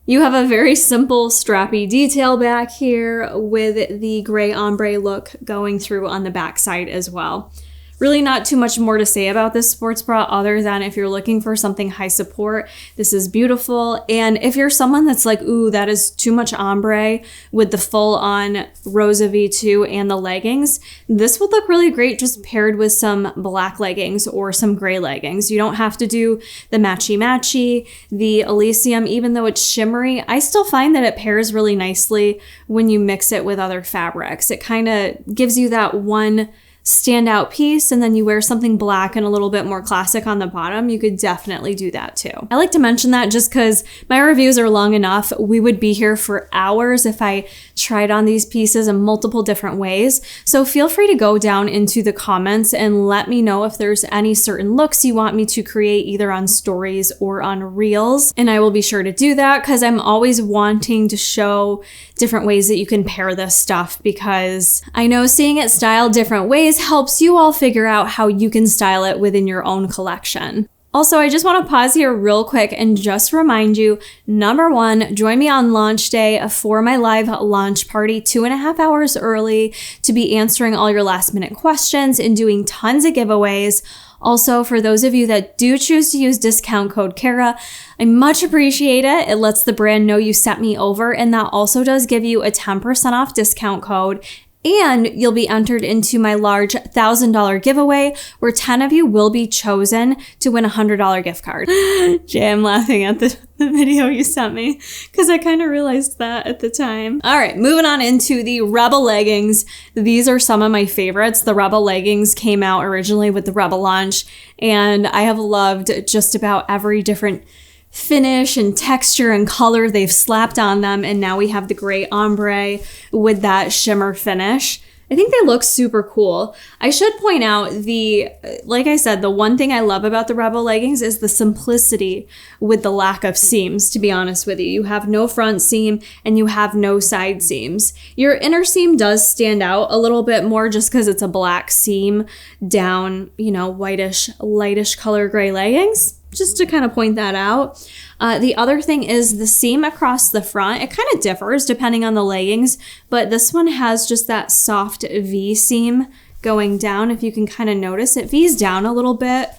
Speaker 1: You have a very simple strappy detail back here with the gray ombre look going through on the back side as well. Really not too much more to say about this sports bra other than if you're looking for something high support, this is beautiful. And if you're someone that's like, ooh, that is too much ombre with the full on Rosa V2 and the leggings, this would look really great just paired with some black leggings or some gray leggings. You don't have to do the matchy. The Elysium, even though it's shimmery, I still find that it pairs really nicely when you mix it with other fabrics. It kind of gives you that one standout piece, and then you wear something black and a little bit more classic on the bottom. You could definitely do that too. I like to mention that just because my reviews are long enough. We would be here for hours if I tried on these pieces in multiple different ways. So feel free to go down into the comments and let me know if there's any certain looks you want me to create either on stories or on reels. And I will be sure to do that because I'm always wanting to show different ways that you can pair this stuff, because I know seeing it styled different ways helps you all figure out how you can style it within your own collection. Also, I just want to pause here real quick and just remind you, number one, join me on launch day for my live launch party 2.5 hours early to be answering all your last minute questions and doing tons of giveaways. Also, for those of you that do choose to use discount code Kara, I much appreciate it. It lets the brand know you sent me over, and that also does give you a 10% off discount code. And you'll be entered into my large $1,000 giveaway where 10 of you will be chosen to win a $100 gift card. Jay, I'm laughing at the video you sent me because I kind of realized that at the time. All right, moving on into the Rebel leggings. These are some of my favorites. The Rebel leggings came out originally with the Rebel launch, and I have loved just about every different finish and texture and color they've slapped on them, and now we have the gray ombre with that shimmer finish. I think they look super cool. I should point out like I said, the one thing I love about the Rebel leggings is the simplicity with the lack of seams, to be honest with you. You have no front seam and you have no side seams. Your inner seam does stand out a little bit more just because it's a black seam down, whitish, lightish color gray leggings. Just to kind of point that out. The other thing is the seam across the front. It kind of differs depending on the leggings, but this one has just that soft V seam going down. If you can kind of notice, it V's down a little bit.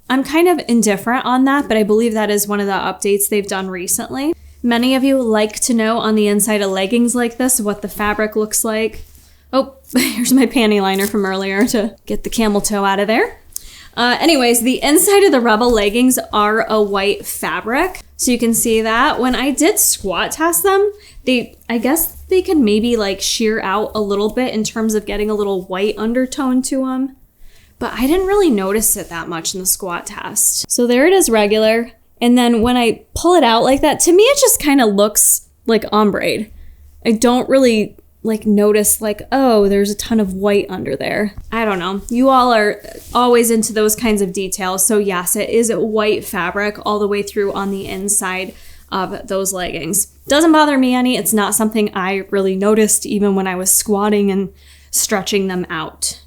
Speaker 1: I'm kind of indifferent on that, but I believe that is one of the updates they've done recently. Many of you like to know on the inside of leggings like this what the fabric looks like. Oh, here's my panty liner from earlier to get the camel toe out of there. Anyways, the inside of the Rebel leggings are a white fabric. So you can see that when I did squat test them, I guess they could maybe like sheer out a little bit in terms of getting a little white undertone to them. But I didn't really notice it that much in the squat test. So there it is regular. And then when I pull it out like that, to me, it just kind of looks like ombre. I don't really notice oh, there's a ton of white under there. I don't know. You all are always into those kinds of details. So yes, it is white fabric all the way through on the inside of those leggings. Doesn't bother me any. It's not something I really noticed even when I was squatting and stretching them out.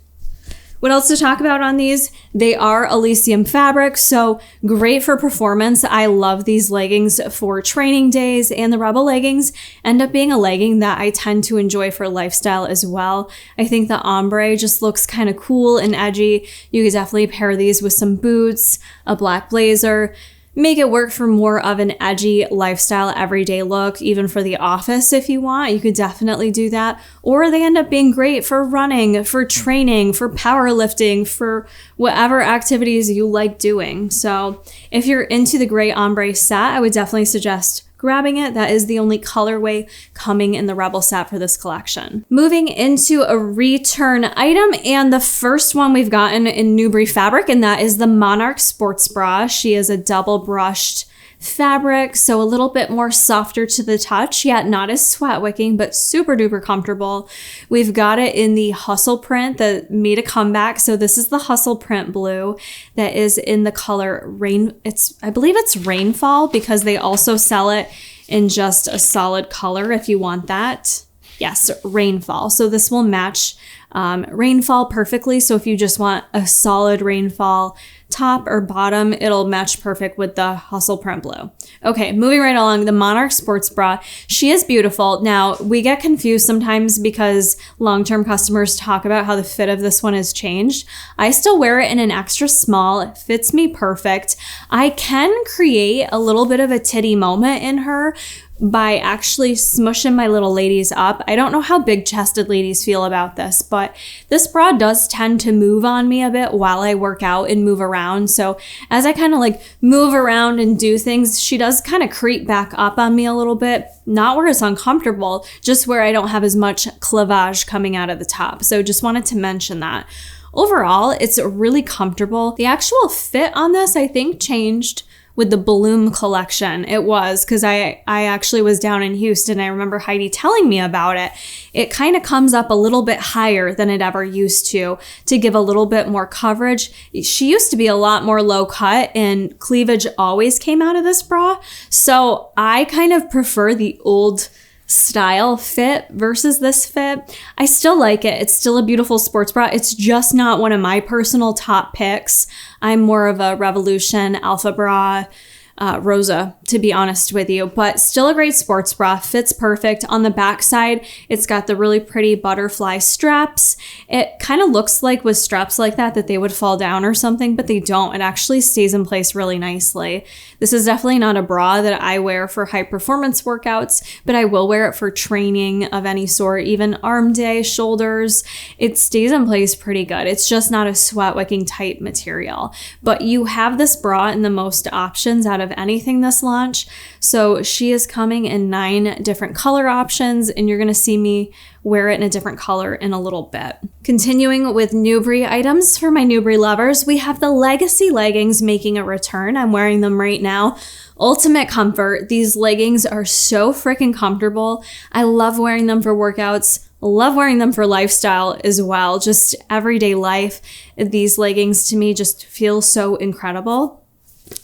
Speaker 1: What else to talk about on these? They are Elysium fabric, so great for performance. I love these leggings for training days, and the Rebel leggings end up being a legging that I tend to enjoy for lifestyle as well. I think the ombre just looks kind of cool and edgy. You could definitely pair these with some boots, a black blazer, make it work for more of an edgy lifestyle everyday look, even for the office if you want. You could definitely do that. Or they end up being great for running, for training, for powerlifting, for whatever activities you like doing. So if you're into the gray ombre set, I would definitely suggest grabbing it. That is the only colorway coming in the Rebel set for this collection. Moving into a return item, and the first one we've gotten in Newbury fabric, and that is the Monarch Sports Bra. She is a double brushed fabric, so a little bit more softer to the touch, yet not as sweat wicking, but super duper comfortable. We've got it in the hustle print that made a comeback. So this is the hustle print blue that is in the color rain. I believe it's Rainfall, because they also sell it in just a solid color if you want that. Yes, Rainfall. So this will match Rainfall perfectly. So if you just want a solid Rainfall top or bottom, it'll match perfect with the hustle print blue. Okay, moving right along, the Monarch Sports Bra. She is beautiful. Now, we get confused sometimes because long-term customers talk about how the fit of this one has changed. I still wear it in an extra small. It fits me perfect. I can create a little bit of a titty moment in her by actually smushing my little ladies up. I don't know how big-chested ladies feel about this, but this bra does tend to move on me a bit while I work out and move around. So as I kind of like move around and do things, she does kind of creep back up on me a little bit. Not where it's uncomfortable, just where I don't have as much cleavage coming out of the top. So just wanted to mention that. Overall, it's really comfortable. The actual fit on this, I think, changed with the Bloom collection. It was, because I actually was down in Houston. I remember Heidi telling me about it. It kind of comes up a little bit higher than it ever used to give a little bit more coverage. She used to be a lot more low cut, and cleavage always came out of this bra. So I kind of prefer the old style fit versus this fit. I still like it. It's still a beautiful sports bra. It's just not one of my personal top picks. I'm more of a Revolution, Alpha Bra, Rosa, to be honest with you, but still a great sports bra. Fits perfect. On the back side, it's got the really pretty butterfly straps. It kind of looks like with straps like that they would fall down or something, but they don't. It actually stays in place really nicely. This is definitely not a bra that I wear for high performance workouts, but I will wear it for training of any sort, even arm day, shoulders. It stays in place pretty good. It's just not a sweat wicking type material, but you have this bra in the most options out of anything this launch. So she is coming in 9 different color options, and you're going to see me wear it in a different color in a little bit. Continuing with Newbury items for my Newbury lovers, we have the Legacy leggings making a return. I'm wearing them right now. Ultimate comfort. These leggings are so freaking comfortable. I love wearing them for workouts. Love wearing them for lifestyle as well. Just everyday life. These leggings to me just feel so incredible.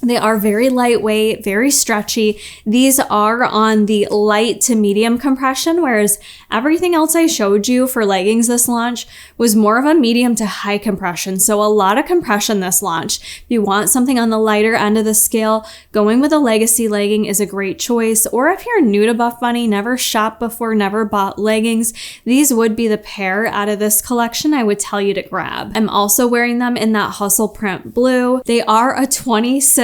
Speaker 1: They are very lightweight, very stretchy. These are on the light to medium compression, whereas everything else I showed you for leggings this launch was more of a medium to high compression. So a lot of compression this launch. If you want something on the lighter end of the scale, going with a Legacy legging is a great choice. Or if you're new to Buffbunny, never shopped before, never bought leggings, these would be the pair out of this collection I would tell you to grab. I'm also wearing them in that hustle print blue. They are a 26-inch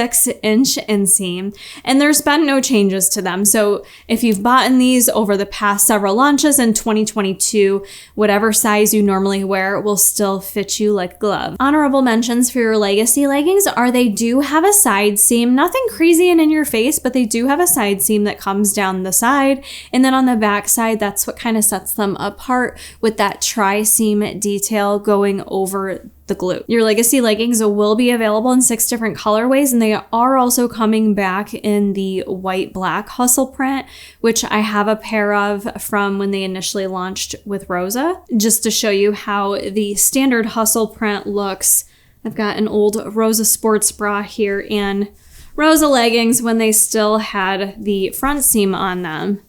Speaker 1: inseam, and there's been no changes to them. So if you've bought these over the past several launches in 2022, whatever size you normally wear will still fit you like a glove. Honorable mentions for your Legacy leggings are they do have a side seam, nothing crazy and in your face, but they do have a side seam that comes down the side. And then on the back side, that's what kind of sets them apart with that tri-seam detail going over the glute. Your Legacy leggings will be available in 6 different colorways, and they are also coming back in the white black hustle print, which I have a pair of from when they initially launched with Rosa. Just to show you how the standard hustle print looks, I've got an old Rosa Sports Bra here and Rosa leggings when they still had the front seam on them.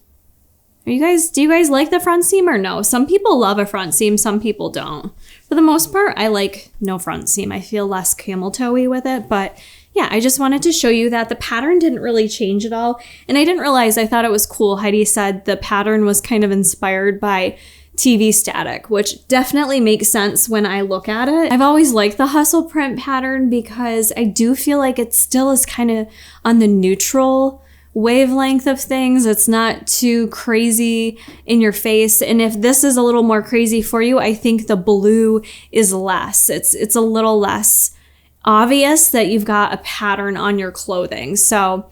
Speaker 1: Do you guys like the front seam or no? Some people love a front seam, some people don't. For the most part, I like no front seam. I feel less camel toe-y with it, but yeah, I just wanted to show you that the pattern didn't really change at all. And I didn't realize, I thought it was cool. Heidi said the pattern was kind of inspired by TV static, which definitely makes sense when I look at it. I've always liked the hustle print pattern because I do feel like it still is kind of on the neutral wavelength of things. It's not too crazy in your face. And if this is a little more crazy for you, I think the blue is less. It's a little less obvious that you've got a pattern on your clothing. So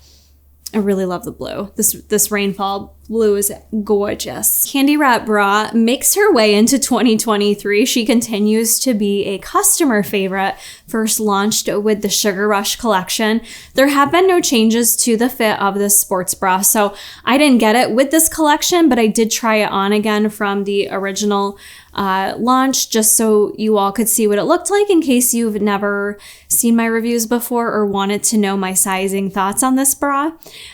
Speaker 1: I really love the blue. This rainfall blue is gorgeous. Candy Wrap Bra makes her way into 2023. She continues to be a customer favorite, first launched with the Sugar Rush collection. There have been no changes to the fit of this sports bra, so I didn't get it with this collection, but I did try it on again from the original launch, just so you all could see what it looked like in case you've never seen my reviews before or wanted to know my sizing thoughts on this bra.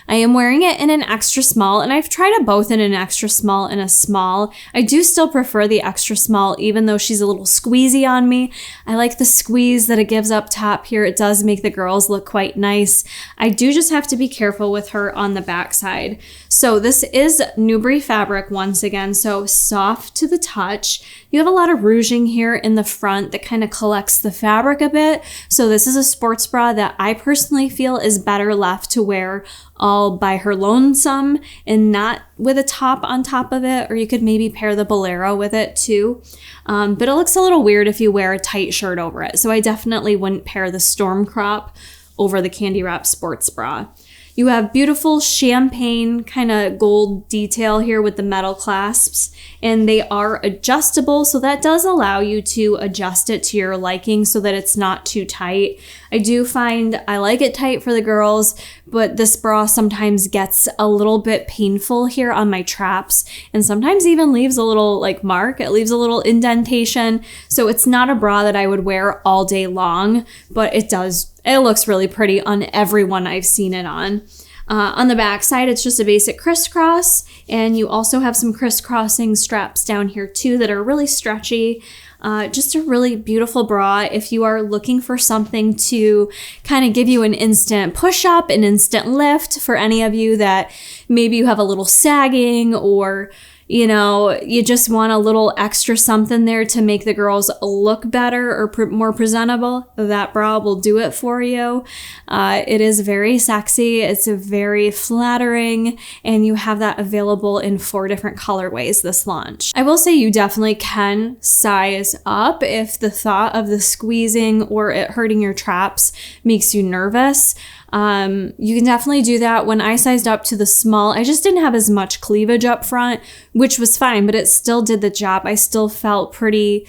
Speaker 1: I am wearing it in an extra small, and I've tried it both in an extra small and a small. I do still prefer the extra small, even though she's a little squeezy on me. I like the squeeze that it gives up top here. It does make the girls look quite nice. I do just have to be careful with her on the backside. So this is Newbury fabric once again, so soft to the touch. You have a lot of ruching here in the front that kind of collects the fabric a bit. So this is a sports bra that I personally feel is better left to wear all by her lonesome and not with a top on top of it, or you could maybe pair the Bolero with it too. But it looks a little weird if you wear a tight shirt over it. So I definitely wouldn't pair the Storm Crop over the Candy Wrap Sports Bra. You have beautiful champagne kind of gold detail here with the metal clasps, and they are adjustable, so that does allow you to adjust it to your liking so that it's not too tight. I do find I like it tight for the girls, but this bra sometimes gets a little bit painful here on my traps, and sometimes even leaves a little mark. It leaves a little indentation, so it's not a bra that I would wear all day long, but it looks really pretty on everyone I've seen it on. On the back side, it's just a basic crisscross, and you also have some crisscrossing straps down here too that are really stretchy. Just a really beautiful bra if you are looking for something to kind of give you an instant push up, an instant lift. For any of you that maybe you have a little sagging, or you just want a little extra something there to make the girls look better or more presentable, that bra will do it for you. It is very sexy. It's very flattering, and you have that available in 4 different colorways this launch. I will say you definitely can size up if the thought of the squeezing or it hurting your traps makes you nervous. You can definitely do that. When I sized up to the small, I just didn't have as much cleavage up front, which was fine, but it still did the job. I still felt pretty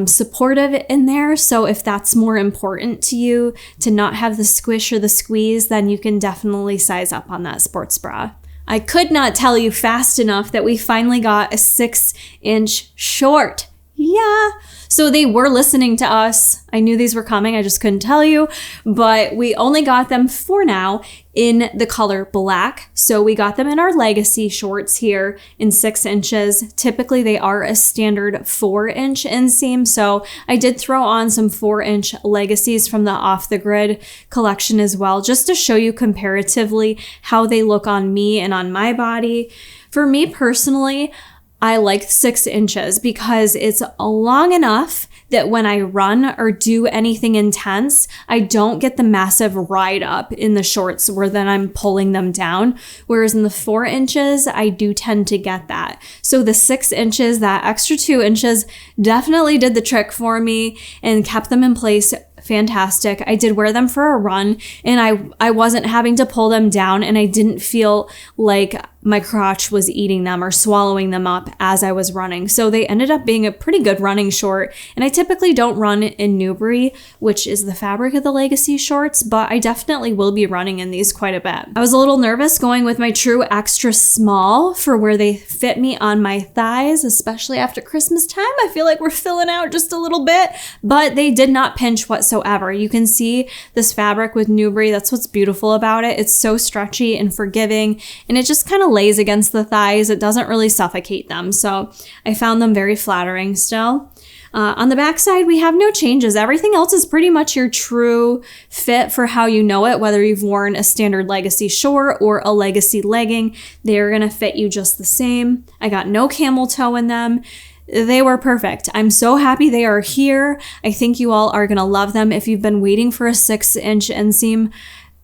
Speaker 1: supportive in there. So if that's more important to you to not have the squish or the squeeze, then you can definitely size up on that sports bra. I could not tell you fast enough that we finally got a 6-inch short. Yeah. So they were listening to us. I knew these were coming. I just couldn't tell you, but we only got them for now in the color black. So we got them in our legacy shorts here in 6 inches. Typically they are a standard 4-inch inseam. So I did throw on some 4-inch legacies from the Off the Grid collection as well, just to show you comparatively how they look on me and on my body. For me personally, I like 6 inches because it's long enough that when I run or do anything intense, I don't get the massive ride up in the shorts where then I'm pulling them down. Whereas in the 4 inches, I do tend to get that. So the 6 inches, that extra 2 inches definitely did the trick for me and kept them in place fantastic. I did wear them for a run, and I wasn't having to pull them down, and I didn't feel like my crotch was eating them or swallowing them up as I was running. So they ended up being a pretty good running short. And I typically don't run in Newbury, which is the fabric of the legacy shorts, but I definitely will be running in these quite a bit. I was a little nervous going with my true extra small for where they fit me on my thighs, especially after Christmas time. I feel like we're filling out just a little bit, but they did not pinch whatsoever. You can see this fabric with Newbury. That's what's beautiful about it. It's so stretchy and forgiving, and it just kind of lays against the thighs. It doesn't really suffocate them. So I found them very flattering still. On the back side, we have no changes. Everything else is pretty much your true fit for how you know it, whether you've worn a standard legacy short or a legacy legging, they're gonna fit you just the same. I got no camel toe in them. They were perfect. I'm so happy they are here. I think you all are gonna love them. If you've been waiting for a 6-inch inseam,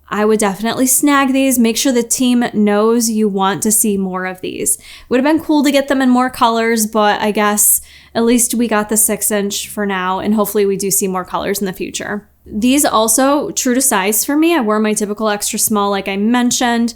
Speaker 1: I would definitely snag these. Make sure the team knows you want to see more of these. Would have been cool to get them in more colors, but I guess at least we got the 6-inch for now, and hopefully we do see more colors in the future. These also, true to size for me. I wore my typical extra small like I mentioned.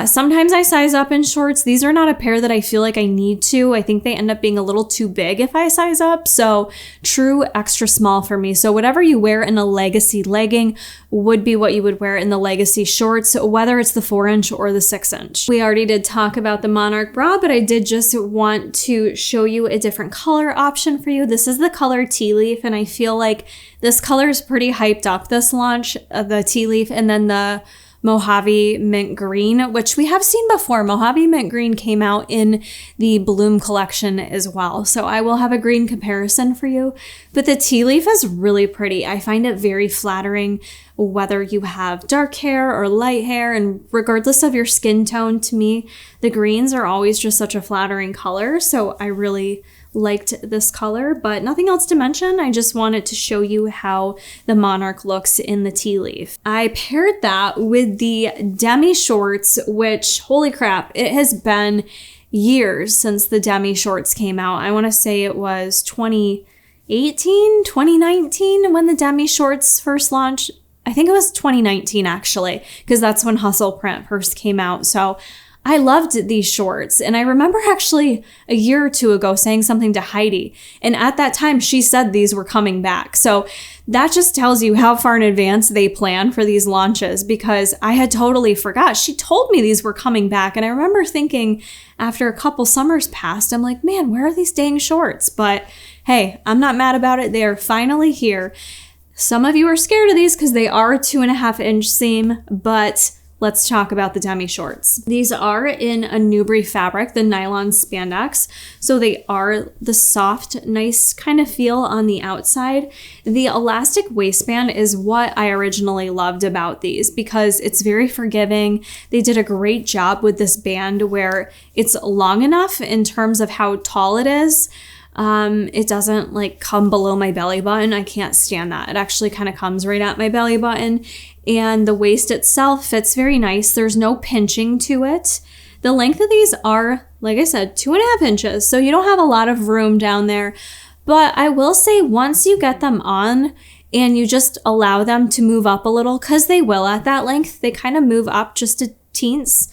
Speaker 1: Sometimes I size up in shorts. These are not a pair that I feel like I need to. I think they end up being a little too big if I size up. So true extra small for me. So whatever you wear in a legacy legging would be what you would wear in the legacy shorts, whether it's the 4-inch or the 6-inch. We already did talk about the Monarch bra, but I did just want to show you a different color option for you. This is the color tea leaf, and I feel like this color is pretty hyped up this launch, the tea leaf, and then the Mojave Mint Green, which we have seen before. Mojave Mint Green came out in the Bloom collection as well. So I will have a green comparison for you. But the tea leaf is really pretty. I find it very flattering whether you have dark hair or light hair, and regardless of your skin tone, to me, the greens are always just such a flattering color. So I really liked this color, but nothing else to mention. I just wanted to show you how the Monarch looks in the tea leaf. I paired that with the Demi shorts, which, holy crap, it has been years since the Demi shorts came out. I want to say it was 2018, 2019 when the Demi shorts first launched. I think it was 2019 actually, because that's when Hustle Print first came out. So I loved these shorts, and I remember actually a year or two ago saying something to Heidi, and at that time she said these were coming back. So that just tells you how far in advance they plan for these launches, because I had totally forgot. She told me these were coming back, and I remember thinking after a couple summers passed, I'm like, man, where are these dang shorts? But hey, I'm not mad about it. They are finally here. Some of you are scared of these because they are a 2.5-inch seam, but let's talk about the Demi shorts. These are in a Newbury fabric, the nylon spandex. So they are the soft, nice kind of feel on the outside. The elastic waistband is what I originally loved about these because it's very forgiving. They did a great job with this band where it's long enough in terms of how tall it is. It doesn't like come below my belly button. I can't stand that. It actually kind of comes right at my belly button. And the waist itself fits very nice. There's no pinching to it. The length of these are, like I said, 2.5 inches. So you don't have a lot of room down there. But I will say once you get them on and you just allow them to move up a little, because they will at that length, they kind of move up just a teens.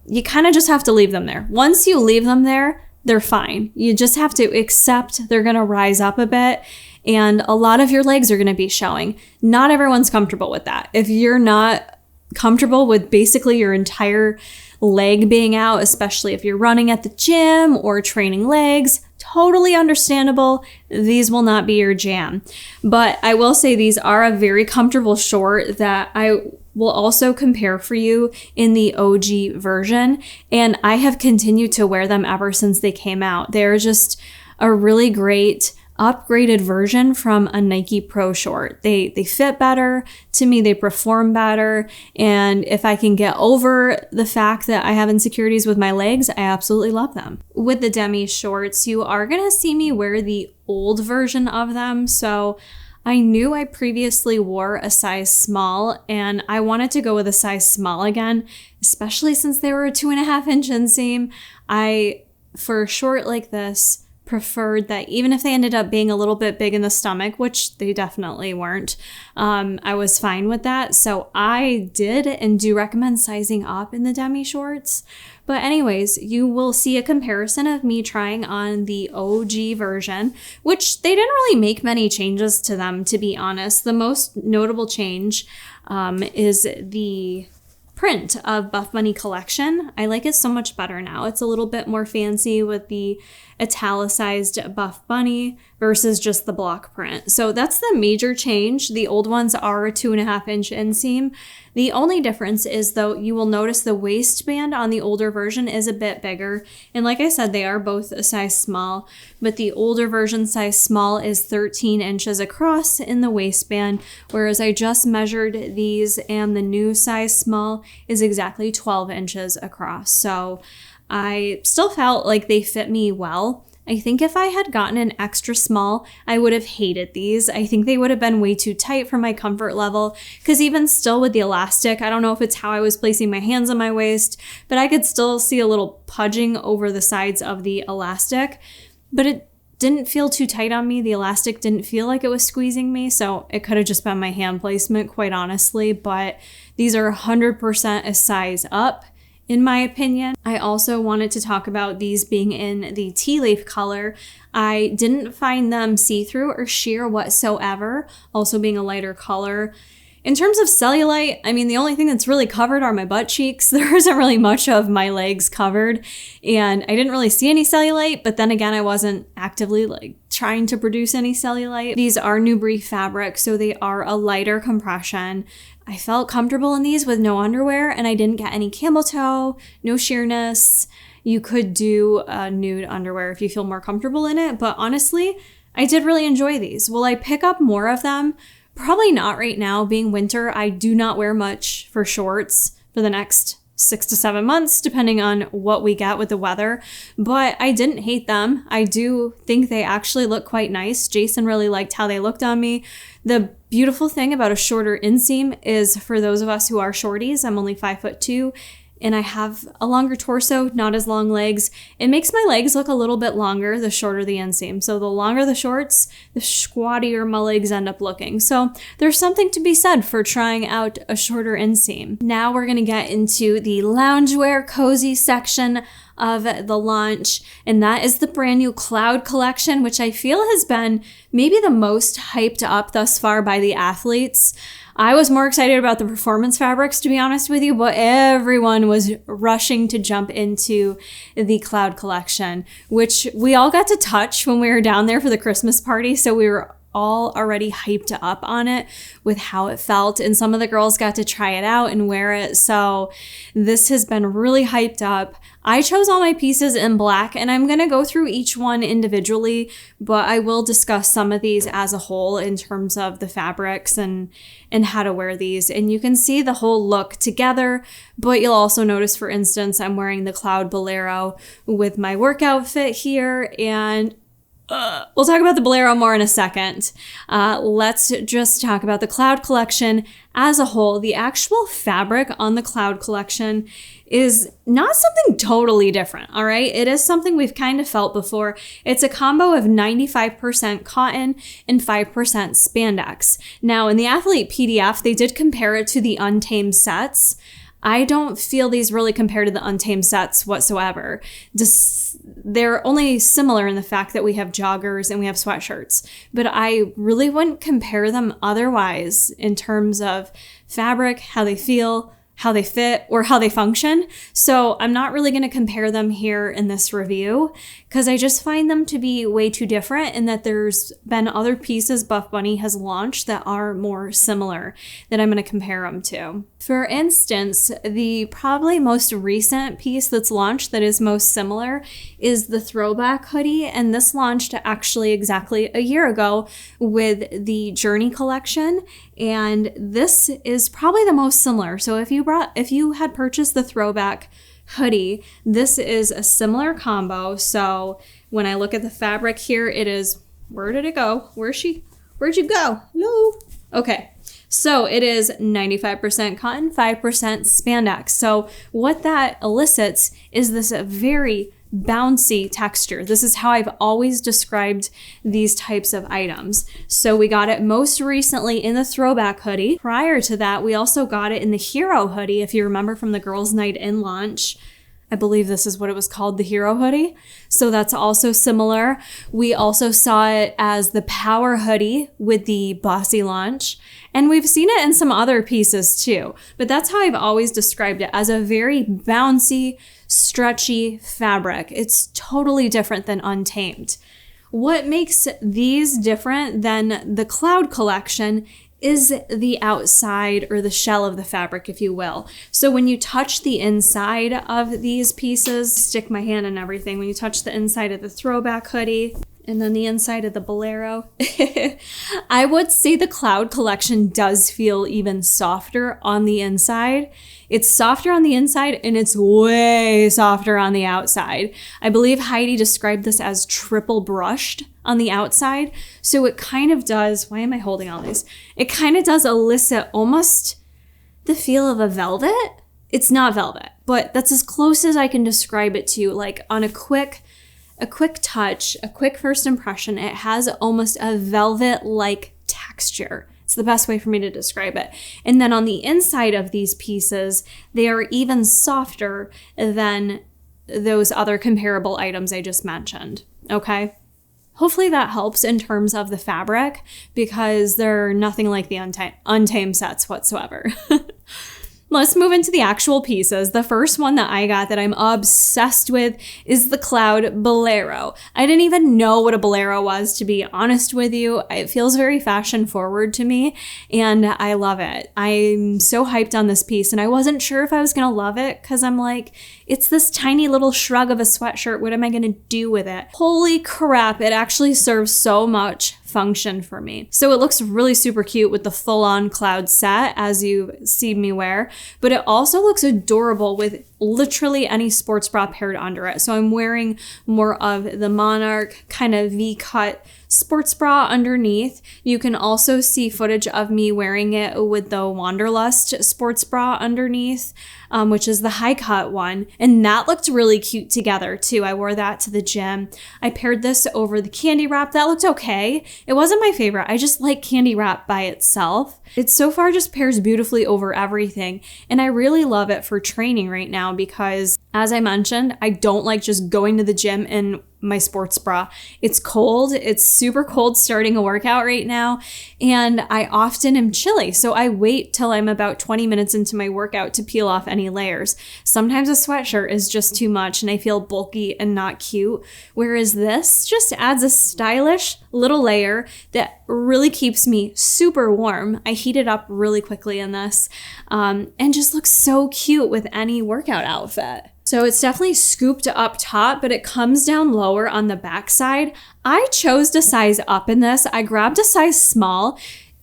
Speaker 1: You kind of just have to leave them there. Once you leave them there, they're fine. You just have to accept they're going to rise up a bit, and a lot of your legs are going to be showing. Not everyone's comfortable with that. If you're not comfortable with basically your entire leg being out, especially if you're running at the gym or training legs, totally understandable. These will not be your jam. But I will say these are a very comfortable short that I will also compare for you in the OG version. And I have continued to wear them ever since they came out. They're just a really great upgraded version from a Nike Pro short. They fit better. To me, they perform better. And if I can get over the fact that I have insecurities with my legs, I absolutely love them. With the Demi shorts, you are going to see me wear the old version of them. So I knew I previously wore a size small, and I wanted to go with a size small again, especially since they were a 2.5-inch inseam. For a short like this, preferred that even if they ended up being a little bit big in the stomach, which they definitely weren't, I was fine with that. So I did and do recommend sizing up in the Demi shorts. But anyways, you will see a comparison of me trying on the OG version, which they didn't really make many changes to them, to be honest. The most notable change is the print of Buffbunny Collection. I like it so much better now. It's a little bit more fancy with the italicized Buffbunny versus just the block print. So that's the major change. The old ones are a 2.5-inch inseam. The only difference is, though, you will notice the waistband on the older version is a bit bigger. And like I said, they are both a size small, but the older version size small is 13 inches across in the waistband, whereas I just measured these and the new size small is exactly 12 inches across. So I still felt like they fit me well. I think if I had gotten an extra small, I would have hated these. I think they would have been way too tight for my comfort level, because even still with the elastic, I don't know if it's how I was placing my hands on my waist, but I could still see a little pudging over the sides of the elastic, but it didn't feel too tight on me. The elastic didn't feel like it was squeezing me, so it could have just been my hand placement, quite honestly, but these are 100% a size up, in my opinion. I also wanted to talk about these being in the tea leaf color. I didn't find them see-through or sheer whatsoever, also being a lighter color. In terms of cellulite, I mean, the only thing that's really covered are my butt cheeks. There isn't really much of my legs covered, and I didn't really see any cellulite, but then again, I wasn't actively trying to produce any cellulite. These are new Brie fabric, so they are a lighter compression. I felt comfortable in these with no underwear, and I didn't get any camel toe, no sheerness. You could do nude underwear if you feel more comfortable in it, but honestly, I did really enjoy these. Will I pick up more of them? Probably not right now. Being winter, I do not wear much for shorts for the next 6 to 7 months, depending on what we get with the weather, but I didn't hate them. I do think they actually look quite nice. Jason really liked how they looked on me. The beautiful thing about a shorter inseam is, for those of us who are shorties, I'm only 5'2", and I have a longer torso, not as long legs. It makes my legs look a little bit longer the shorter the inseam. So the longer the shorts, the squattier my legs end up looking. So there's something to be said for trying out a shorter inseam. Now we're gonna get into the loungewear cozy section of the launch, and that is the brand new Cloud collection, which I feel has been maybe the most hyped up thus far by the athletes. I was more excited about the performance fabrics, to be honest with you, but everyone was rushing to jump into the Cloud collection, which we all got to touch when we were down there for the Christmas party. So we were all already hyped up on it with how it felt, and some of the girls got to try it out and wear it. So this has been really hyped up. I chose all my pieces in black, and I'm going to go through each one individually, but I will discuss some of these as a whole in terms of the fabrics and how to wear these. And you can see the whole look together, but you'll also notice, for instance, I'm wearing the Cloud Bolero with my work outfit here, and we'll talk about the Bolero more in a second. Let's just talk about the Cloud collection as a whole. The actual fabric on the Cloud collection is not something totally different, all right? It is something we've kind of felt before. It's a combo of 95% cotton and 5% spandex. Now, in the Athlete PDF, they did compare it to the Untamed sets. I don't feel these really compare to the Untamed sets whatsoever. They're only similar in the fact that we have joggers and we have sweatshirts, but I really wouldn't compare them otherwise in terms of fabric, how they feel, how they fit, or how they function. So I'm not really going to compare them here in this review, because I just find them to be way too different, and that there's been other pieces Buffbunny has launched that are more similar that I'm going to compare them to. For instance, the probably most recent piece that's launched that is most similar is the throwback hoodie, and this launched actually exactly a year ago with the Journey collection, and this is probably the most similar. So if you had purchased the throwback hoodie, this is a similar combo. So when I look at the fabric here, it is, where did it go? Where'd you go? Hello? Okay. So it is 95% cotton, 5% spandex. So what that elicits is this very bouncy texture. This is how I've always described these types of items. So we got it most recently in the throwback hoodie. Prior to that, we also got it in the hero hoodie. If you remember from the Girls Night In launch, I believe this is what it was called, the hero hoodie. So that's also similar. We also saw it as the power hoodie with the Bossy launch. And we've seen it in some other pieces too. But that's how I've always described it, as a very bouncy, stretchy fabric. It's totally different than Untamed. What makes these different than the Cloud Collection is the outside, or the shell of the fabric, if you will. So when you touch the inside of these pieces, stick my hand and everything, when you touch the inside of the throwback hoodie, and then the inside of the Bolero, I would say the Cloud Collection does feel even softer on the inside. It's softer on the inside and it's way softer on the outside. I believe Heidi described this as triple brushed on the outside. So it kind of does, why am I holding all these? It kind of does elicit almost the feel of a velvet. It's not velvet, but that's as close as I can describe it to you. Like on a quick touch, a quick first impression, it has almost a velvet-like texture. It's the best way for me to describe it. And then on the inside of these pieces, they are even softer than those other comparable items I just mentioned, okay? Hopefully that helps in terms of the fabric, because they're nothing like the Untamed sets whatsoever. Let's move into the actual pieces. The first one that I got that I'm obsessed with is the Cloud Bolero. I didn't even know what a Bolero was, to be honest with you. It feels very fashion forward to me, and I love it. I'm so hyped on this piece, and I wasn't sure if I was gonna love it, because I'm like, it's this tiny little shrug of a sweatshirt. What am I gonna do with it? Holy crap, it actually serves so much function for me. So it looks really super cute with the full-on cloud set, as you see me wear, but it also looks adorable with literally any sports bra paired under it. So I'm wearing more of the Monarch kind of V-cut sports bra underneath. You can also see footage of me wearing it with the Wonderlust Sports Bra underneath, which is the high cut one. And that looked really cute together too. I wore that to the gym. I paired this over the candy wrap. That looked okay. It wasn't my favorite. I just like candy wrap by itself. It so far just pairs beautifully over everything. And I really love it for training right now because, as I mentioned, I don't like just going to the gym in my sports bra. It's cold. It's super cold starting a workout right now. And I often am chilly. So I wait till I'm about 20 minutes into my workout to peel off any layers. Sometimes a sweatshirt is just too much and I feel bulky and not cute. Whereas this just adds a stylish little layer that really keeps me super warm. I heat it up really quickly in this and just looks so cute with any workout outfit. So it's definitely scooped up top, but it comes down lower on the back side. I chose to size up in this. I grabbed a size small.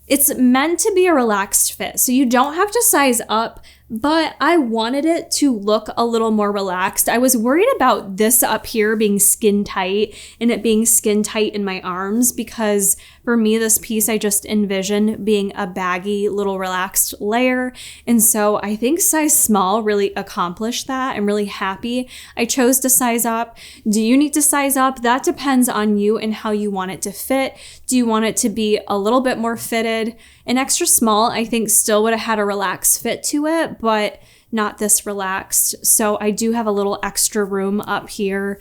Speaker 1: It's meant to be a relaxed fit, so you don't have to size up, but I wanted it to look a little more relaxed. I was worried about this up here being skin tight and it being skin tight in my arms because for me, this piece, I just envision being a baggy little relaxed layer. And so I think size small really accomplished that. I'm really happy I chose to size up. Do you need to size up? That depends on you and how you want it to fit. Do you want it to be a little bit more fitted? An extra small, I think, still would have had a relaxed fit to it, but not this relaxed. So I do have a little extra room up here,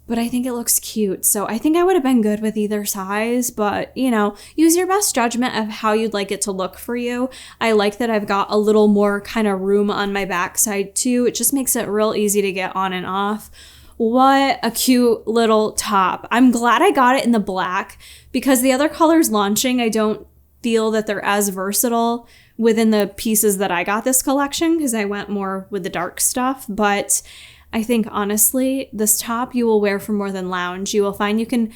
Speaker 1: but I think it looks cute. So I think I would have been good with either size, but you know, use your best judgment of how you'd like it to look for you. I like that I've got a little more kind of room on my backside too. It just makes it real easy to get on and off. What a cute little top. I'm glad I got it in the black because the other colors launching, I don't feel that they're as versatile within the pieces that I got this collection because I went more with the dark stuff. But I think honestly, this top you will wear for more than lounge. You will find you can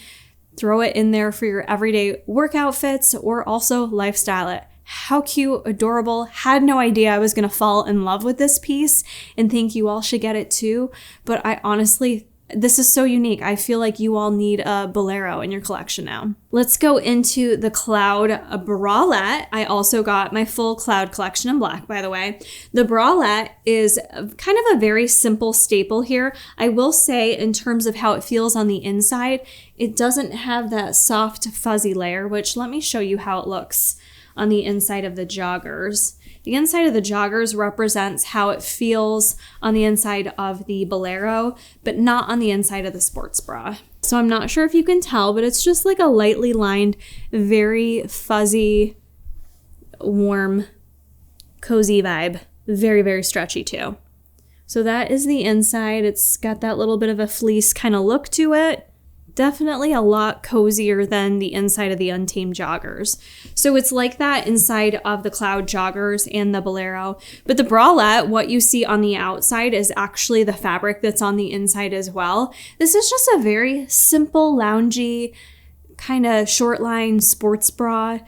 Speaker 1: throw it in there for your everyday work outfits or also lifestyle it. How cute, adorable. Had no idea I was going to fall in love with this piece and think you all should get it too. But I honestly, this is so unique. I feel like you all need a Bolero in your collection now. Let's go into the Cloud Bralette. I also got my full Cloud collection in black, by the way. The Bralette is kind of a very simple staple here. I will say in terms of how it feels on the inside, it doesn't have that soft fuzzy layer, which let me show you how it looks on the inside of the joggers. The inside of the joggers represents how it feels on the inside of the Bolero, but not on the inside of the sports bra. So I'm not sure if you can tell, but it's just like a lightly lined, very fuzzy, warm, cozy vibe. Very, very stretchy too. So that is the inside. It's got that little bit of a fleece kind of look to it. definitely a lot cozier than the inside of the Untamed joggers. So it's like that inside of the Cloud joggers and the Bolero. But the Bralette, what you see on the outside is actually the fabric that's on the inside as well. This is just a very simple, loungy, kind of short line sports bra.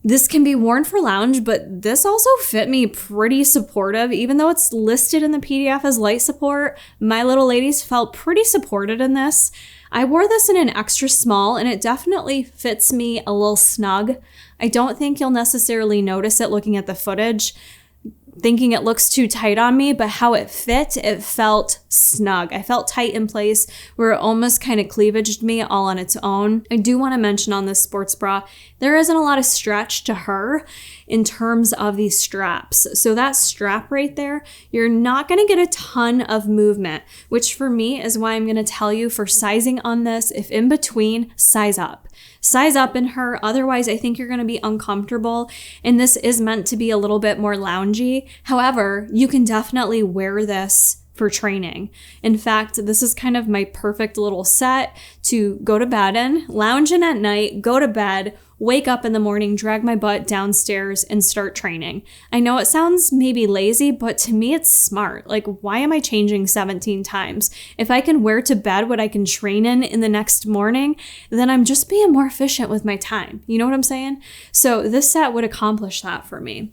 Speaker 1: This can be worn for lounge, but this also fit me pretty supportive. Even though it's listed in the PDF as light support, my little ladies felt pretty supported in this. I wore this in an extra small and it definitely fits me a little snug. I don't think you'll necessarily notice it looking at the footage, thinking it looks too tight on me, but how it fit, it felt snug. I felt tight in place where it almost kind of cleavaged me all on its own. I do want to mention on this sports bra, there isn't a lot of stretch to her in terms of these straps. So that strap right there, you're not going to get a ton of movement, which for me is why I'm going to tell you for sizing on this, if in between, size up. Size up in her, otherwise I think you're going to be uncomfortable, and this is meant to be a little bit more loungy. However, you can definitely wear this for training. In fact, this is kind of my perfect little set to go to bed in, lounge in at night, go to bed, wake up in the morning, drag my butt downstairs and start training. I know it sounds maybe lazy, but to me it's smart. Like, why am I changing 17 times? If I can wear to bed what I can train in the next morning, then I'm just being more efficient with my time. You know what I'm saying? So this set would accomplish that for me.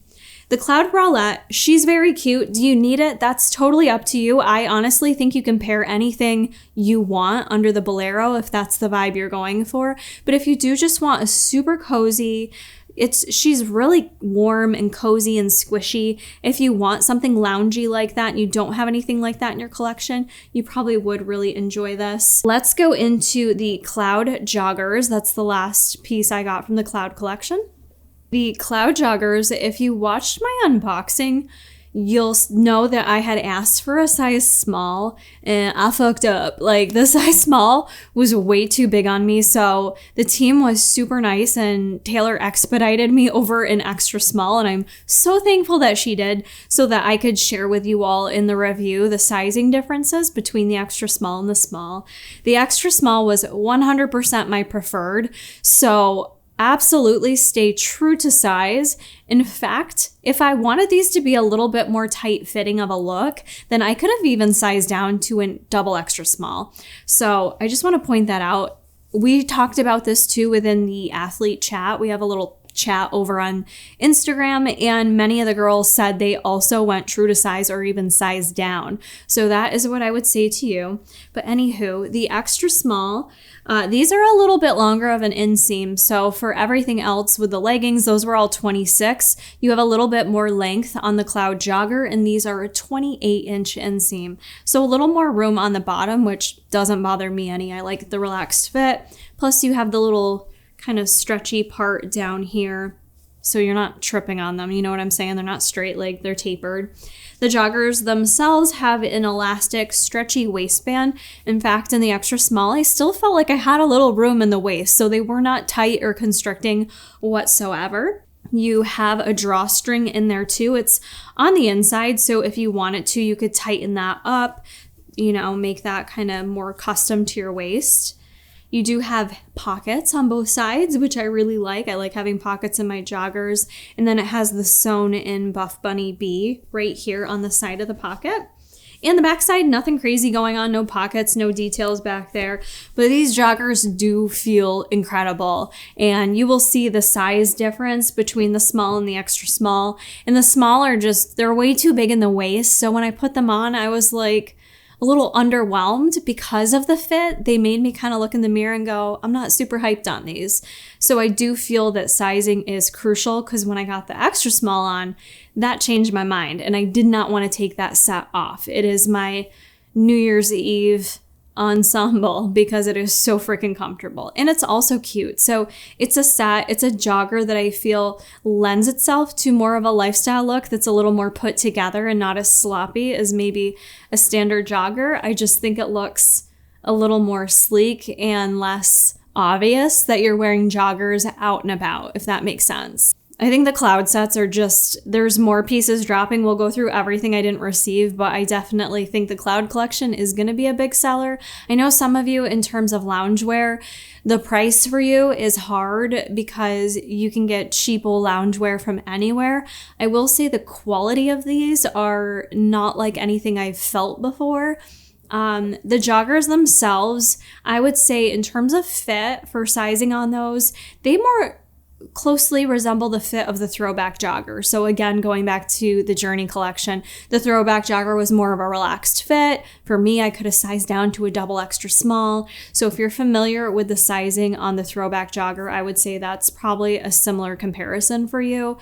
Speaker 1: The Cloud Bralette, she's very cute. Do you need it? That's totally up to you. I honestly think you can pair anything you want under the Bolero if that's the vibe you're going for. But if you do just want a super cozy, she's really warm and cozy and squishy. If you want something loungy like that and you don't have anything like that in your collection, you probably would really enjoy this. Let's go into the Cloud joggers. That's the last piece I got from the Cloud collection. The Cloud joggers, if you watched my unboxing, you'll know that I had asked for a size small and I fucked up. Like, the size small was way too big on me. So the team was super nice and Taylor expedited me over an extra small. And I'm so thankful that she did, so that I could share with you all in the review the sizing differences between the extra small and the small. The extra small was 100% my preferred. So absolutely stay true to size. In fact, if I wanted these to be a little bit more tight fitting of a look, then I could have even sized down to a double extra small. So I just want to point that out. We talked about this too within the athlete chat. We have a little chat over on Instagram, and many of the girls said they also went true to size or even sized down. So that is what I would say to you. But anywho, the extra small, these are a little bit longer of an inseam. So for everything else with the leggings, those were all 26. You have a little bit more length on the Cloud jogger, and these are a 28-inch inseam. So a little more room on the bottom, which doesn't bother me any. I like the relaxed fit. Plus you have the little kind of stretchy part down here, so you're not tripping on them. You know what I'm saying? They're not straight leg, they're tapered. The joggers themselves have an elastic, stretchy waistband. In fact, in the extra small, I still felt like I had a little room in the waist, so they were not tight or constricting whatsoever. You have a drawstring in there too. It's on the inside, so if you wanted to, you could tighten that up, you know, make that kind of more custom to your waist. You do have pockets on both sides, which I really like. I like having pockets in my joggers. And then it has the sewn in Buffbunny B right here on the side of the pocket. And the back side, nothing crazy going on, no pockets, no details back there. But these joggers do feel incredible. And you will see the size difference between the small and the extra small. And the small are just, they're way too big in the waist. So when I put them on, I was like a little underwhelmed because of the fit. They made me kind of look in the mirror and go, I'm not super hyped on these. So I do feel that sizing is crucial, because when I got the extra small on, that changed my mind and I did not want to take that set off. It is my New Year's Eve ensemble because it is so freaking comfortable, and it's also cute. So it's a set, it's a jogger that I feel lends itself to more of a lifestyle look that's a little more put together and not as sloppy as maybe a standard jogger. I just think it looks a little more sleek and less obvious that you're wearing joggers out and about, if that makes sense. I think the cloud sets are just, there's more pieces dropping. We'll go through everything I didn't receive, but I definitely think the cloud collection is going to be a big seller. I know some of you, in terms of loungewear, the price for you is hard because you can get cheapo loungewear from anywhere. I will say the quality of these are not like anything I've felt before. The joggers themselves, I would say in terms of fit for sizing on those, they more closely resemble the fit of the throwback jogger. So again, going back to the Journey collection, the throwback jogger was more of a relaxed fit. For me, I could have sized down to a double extra small. So if you're familiar with the sizing on the throwback jogger, I would say that's probably a similar comparison for you.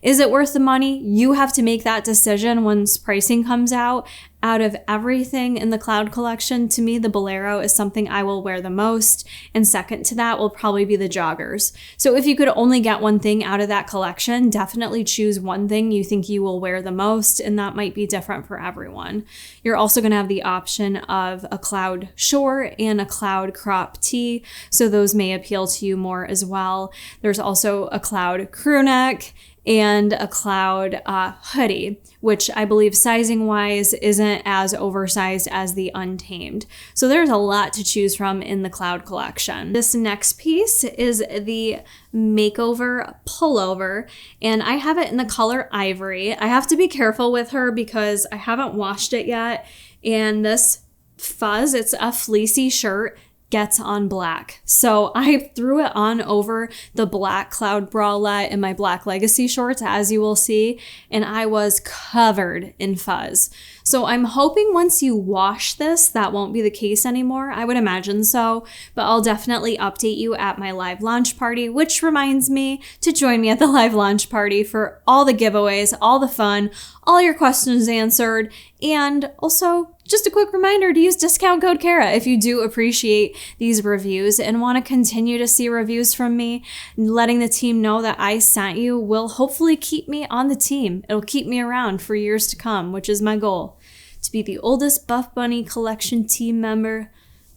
Speaker 1: Is it worth the money? You have to make that decision once pricing comes out. Out of everything in the cloud collection, to me, the Bolero is something I will wear the most. And second to that will probably be the joggers. So if you could only get one thing out of that collection, definitely choose one thing you think you will wear the most. And that might be different for everyone. You're also going to have the option of a cloud short and a cloud crop tee. So those may appeal to you more as well. There's also a cloud crew neck and a cloud hoodie, which I believe sizing wise isn't as oversized as the Untamed. So there's a lot to choose from in the cloud collection. This next piece is the Makeover Pullover, and I have it in the color Ivory. I have to be careful with her because I haven't washed it yet, and this fuzz, it's a fleecy shirt, gets on black. So I threw it on over the black cloud bralette and my black legacy shorts, as you will see, and I was covered in fuzz. So I'm hoping once you wash this, that won't be the case anymore. I would imagine so, but I'll definitely update you at my live launch party, which reminds me to join me at the live launch party for all the giveaways, all the fun, all your questions answered, and also just a quick reminder to use discount code Kara if you do appreciate these reviews and want to continue to see reviews from me. Letting the team know that I sent you will hopefully keep me on the team. It'll keep me around for years to come, which is my goal, to be the oldest Buffbunny collection team member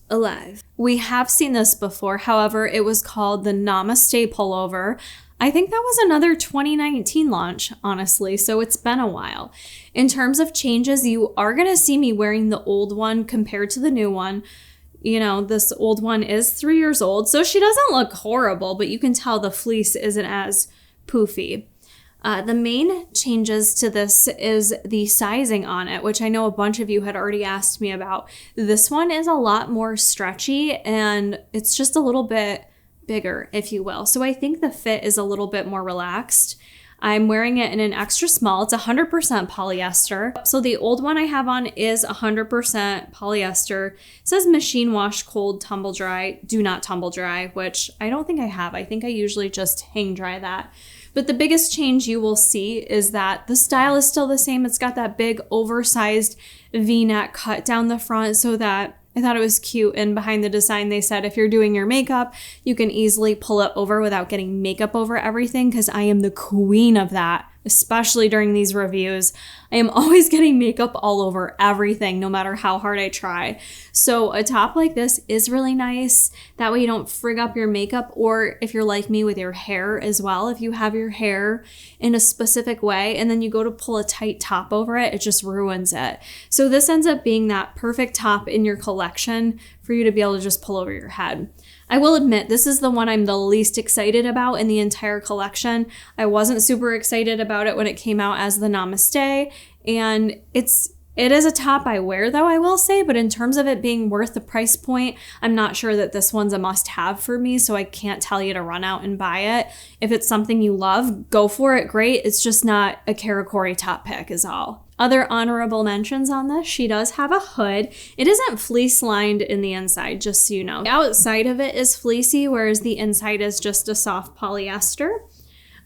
Speaker 1: alive. We have seen this before, however, it was called the Namaste Pullover. I think that was another 2019 launch, honestly, so it's been a while. In terms of changes, you are going to see me wearing the old one compared to the new one. You know, this old one is 3 years old, so she doesn't look horrible, but you can tell the fleece isn't as poofy. The main changes to this is the sizing on it, which I know a bunch of you had already asked me about. This one is a lot more stretchy, and it's just a little bit bigger, if you will. So I think the fit is a little bit more relaxed. I'm wearing it in an extra small. It's 100% polyester. So the old one I have on is 100% polyester. It says machine wash, cold, tumble dry, do not tumble dry, which I don't think I have. I think I usually just hang dry that. But the biggest change you will see is that the style is still the same. It's got that big oversized V-neck cut down the front, so that I thought it was cute. And behind the design, they said if you're doing your makeup, you can easily pull it over without getting makeup over everything, because I am the queen of that, especially during these reviews. I am always getting makeup all over everything, no matter how hard I try. So a top like this is really nice. That way you don't frig up your makeup, or if you're like me with your hair as well, if you have your hair in a specific way and then you go to pull a tight top over it, it just ruins it. So this ends up being that perfect top in your collection for you to be able to just pull over your head. I will admit, this is the one I'm the least excited about in the entire collection. I wasn't super excited about it when it came out as the Namaste, and it is a top I wear, though, I will say, but in terms of it being worth the price point, I'm not sure that this one's a must-have for me, so I can't tell you to run out and buy it. If it's something you love, go for it, great. It's just not a Kara top pick is all. Other honorable mentions on this, she does have a hood. It isn't fleece lined in the inside, just so you know. The outside of it is fleecy, whereas the inside is just a soft polyester.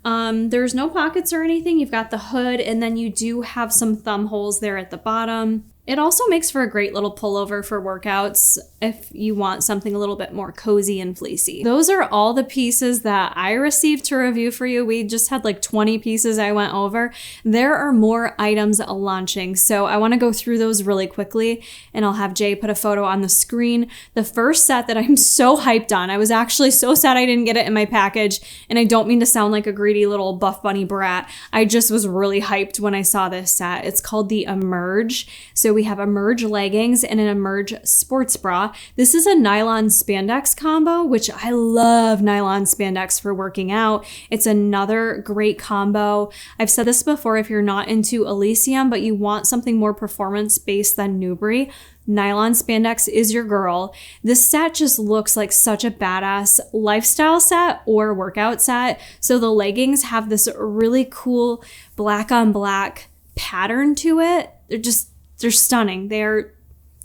Speaker 1: There's no pockets or anything. You've got the hood, and then you do have some thumb holes there at the bottom. It also makes for a great little pullover for workouts if you want something a little bit more cozy and fleecy. Those are all the pieces that I received to review for you. We just had like 20 pieces I went over. There are more items launching, so I want to go through those really quickly, and I'll have Jay put a photo on the screen. The first set that I'm so hyped on, I was actually so sad I didn't get it in my package, and I don't mean to sound like a greedy little Buffbunny brat. I just was really hyped when I saw this set. It's called the Emerge. So we have Emerge leggings and an Emerge sports bra. This is a nylon spandex combo, which I love nylon spandex for working out. It's another great combo. I've said this before, if you're not into Elysium, but you want something more performance-based than Nubri, nylon spandex is your girl. This set just looks like such a badass lifestyle set or workout set. So the leggings have this really cool black on black pattern to it. They're stunning. They're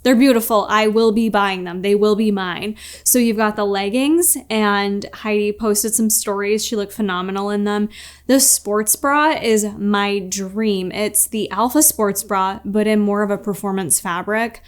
Speaker 1: beautiful. I will be buying them. They will be mine. So you've got the leggings, and Heidi posted some stories. She looked phenomenal in them. The sports bra is my dream. It's the Alpha sports bra, but in more of a performance fabric.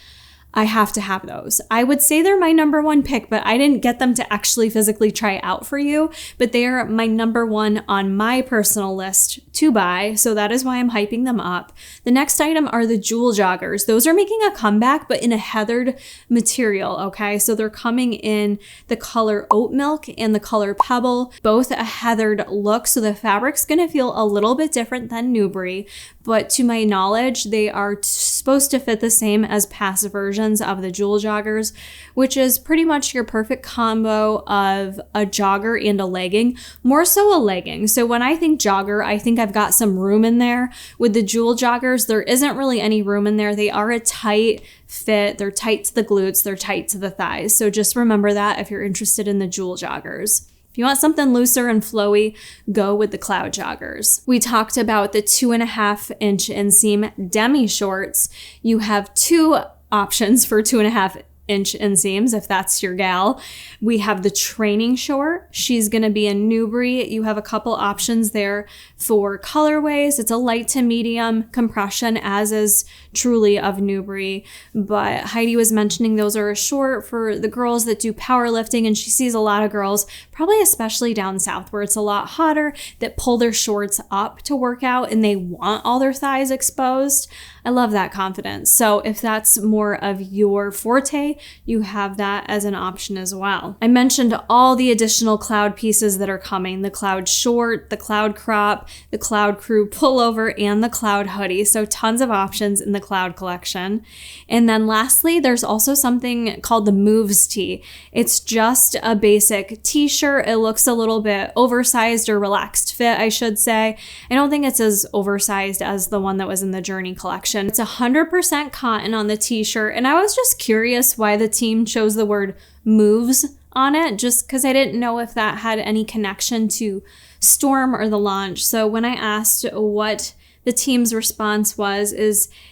Speaker 1: I have to have those. I would say they're my number one pick, but I didn't get them to actually physically try out for you, but they are my number one on my personal list to buy. So that is why I'm hyping them up. The next item are the jewel joggers. Those are making a comeback, but in a heathered material. Okay. So they're coming in the color oat milk and the color pebble, both a heathered look. So the fabric's going to feel a little bit different than Nubri, but to my knowledge, they are supposed to fit the same as past versions of the jewel joggers, which is pretty much your perfect combo of a jogger and a legging, more so a legging. So when I think jogger, I think I've got some room in there. With the jewel joggers, there isn't really any room in there. They are a tight fit. They're tight to the glutes. They're tight to the thighs. So just remember that if you're interested in the jewel joggers. If you want something looser and flowy, go with the cloud joggers. We talked about the 2.5-inch inseam Demi shorts. You have two options for 2.5-inch inseams if that's your gal. We have the training short. She's going to be in Nubri. You have a couple options there for colorways. It's a light to medium compression, as is truly of Nubri, but Heidi was mentioning those are a short for the girls that do powerlifting, and she sees a lot of girls, probably especially down south where it's a lot hotter, that pull their shorts up to work out and they want all their thighs exposed. I love that confidence. So if that's more of your forte, you have that as an option as well. I mentioned all the additional cloud pieces that are coming: the cloud short, the cloud crop, the cloud crew pullover, and the cloud hoodie. So tons of options in the cloud collection. And then lastly, there's also something called the Moves tee. It's just a basic t-shirt. It looks a little bit oversized or relaxed fit, I should say. I don't think it's as oversized as the one that was in the Journey collection. It's 100% cotton on the t-shirt, and I was just curious why the team chose the word moves on it, just because I didn't know if that had any connection to Storm or the launch. So when I asked what the team's response was,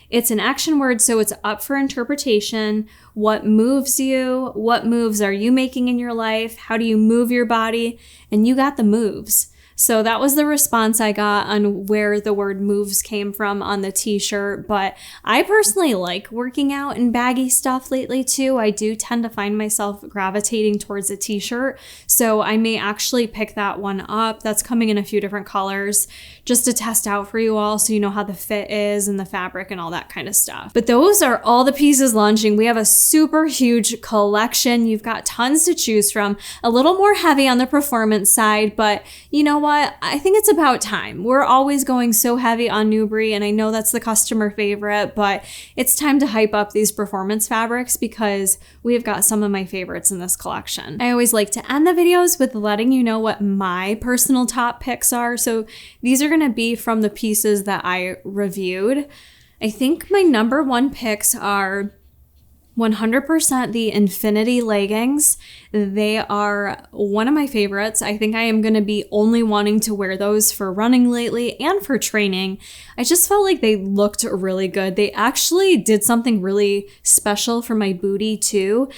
Speaker 1: it's an action word, so it's up for interpretation. What moves you? What moves are you making in your life? How do you move your body? And you got the moves. So that was the response I got on where the word moves came from on the t-shirt. But I personally like working out in baggy stuff lately too. I do tend to find myself gravitating towards a t-shirt. So I may actually pick that one up. That's coming in a few different colors just to test out for you all so you know how the fit is and the fabric and all that kind of stuff. But those are all the pieces launching. We have a super huge collection. You've got tons to choose from. A little more heavy on the performance side, but you know what? I think it's about time. We're always going so heavy on Nubri, and I know that's the customer favorite, but it's time to hype up these performance fabrics because we've got some of my favorites in this collection. I always like to end the videos with letting you know what my personal top picks are. So these are going to be from the pieces that I reviewed. I think my number one picks are 100% the Infinity leggings. They are one of my favorites. I think I am going to be only wanting to wear those for running lately and for training. I just felt like they looked really good. They actually did something really special for my booty too.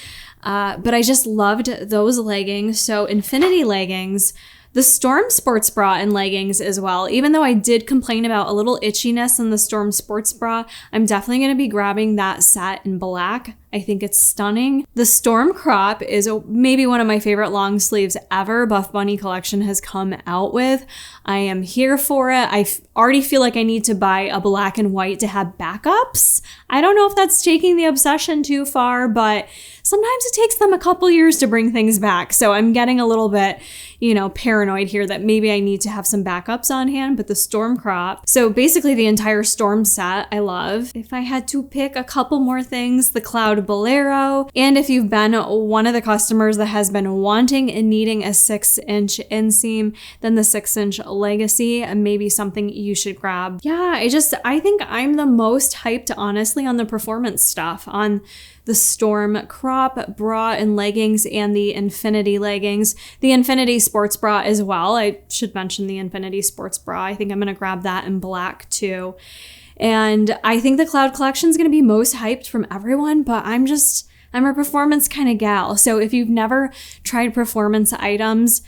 Speaker 1: But I just loved those leggings. So Infinity leggings. the Storm Sports Bra and leggings as well. Even though I did complain about a little itchiness in the Storm Sports Bra, I'm definitely going to be grabbing that set in black. I think it's stunning. The Storm Crop is maybe one of my favorite long sleeves ever Buffbunny collection has come out with. I am here for it. I already feel like I need to buy a black and white to have backups. I don't know if that's taking the obsession too far, but sometimes it takes them a couple years to bring things back. So I'm getting a little bit, paranoid here that maybe I need to have some backups on hand, but the Storm Crop. So basically the entire Storm set I love. If I had to pick a couple more things, the Cloud Bolero. And if you've been one of the customers that has been wanting and needing a 6-inch inseam, then the 6-inch Legacy may be something you should grab. Yeah, I think I'm the most hyped, honestly, on the performance stuff, on the Storm Crop Bra and leggings and the Infinity leggings. The Infinity Sports Bra as well. I should mention the Infinity Sports Bra. I think I'm going to grab that in black too. And I think the Cloud collection is going to be most hyped from everyone, but I'm a performance kind of gal. So if you've never tried performance items,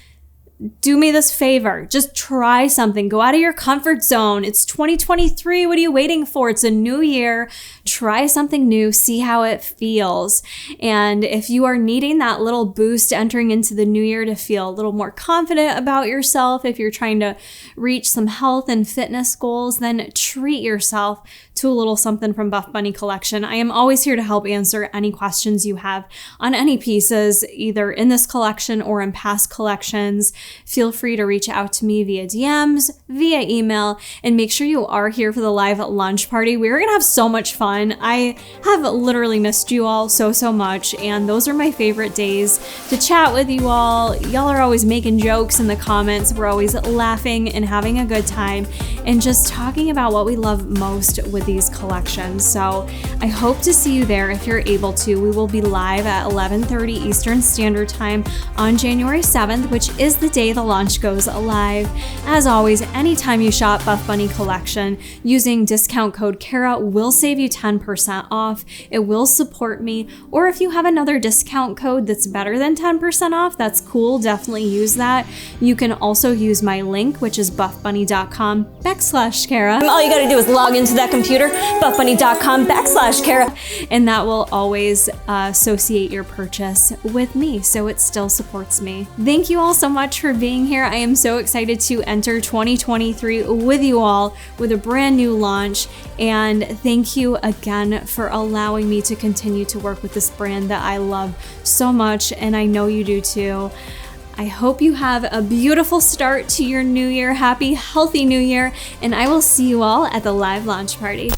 Speaker 1: do me this favor. Just try something. Go out of your comfort zone. It's 2023. What are you waiting for? It's a new year. Try something new. See how it feels. And if you are needing that little boost entering into the new year to feel a little more confident about yourself, if you're trying to reach some health and fitness goals, then treat yourself to a little something from Buffbunny collection. I am always here to help answer any questions you have on any pieces, either in this collection or in past collections. Feel free to reach out to me via DMs, via email, and make sure you are here for the live lunch party. We're gonna have so much fun. I have literally missed you all so much, and those are my favorite days to chat with you all. Y'all are always making jokes in the comments. We're always laughing and having a good time and just talking about what we love most with these collections. So I hope to see you there if you're able to. We will be live at 11:30 Eastern Standard Time on January 7th, which is the day the launch goes live. As always, anytime you shop Buffbunny collection, using discount code Kara will save you 10% off. It will support me. Or if you have another discount code that's better than 10% off, that's cool. Definitely use that. You can also use my link, which is buffbunny.com/Kara. All you gotta do is log into that computer, buffbunny.com/Kara, and that will always associate your purchase with me, so it still supports me. Thank you all so much for being here. I am so excited to enter 2023 with you all with a brand new launch, and thank you again for allowing me to continue to work with this brand that I love so much, and I know you do too. I hope you have a beautiful start to your new year. Happy, healthy new year, and I will see you all at the live launch party.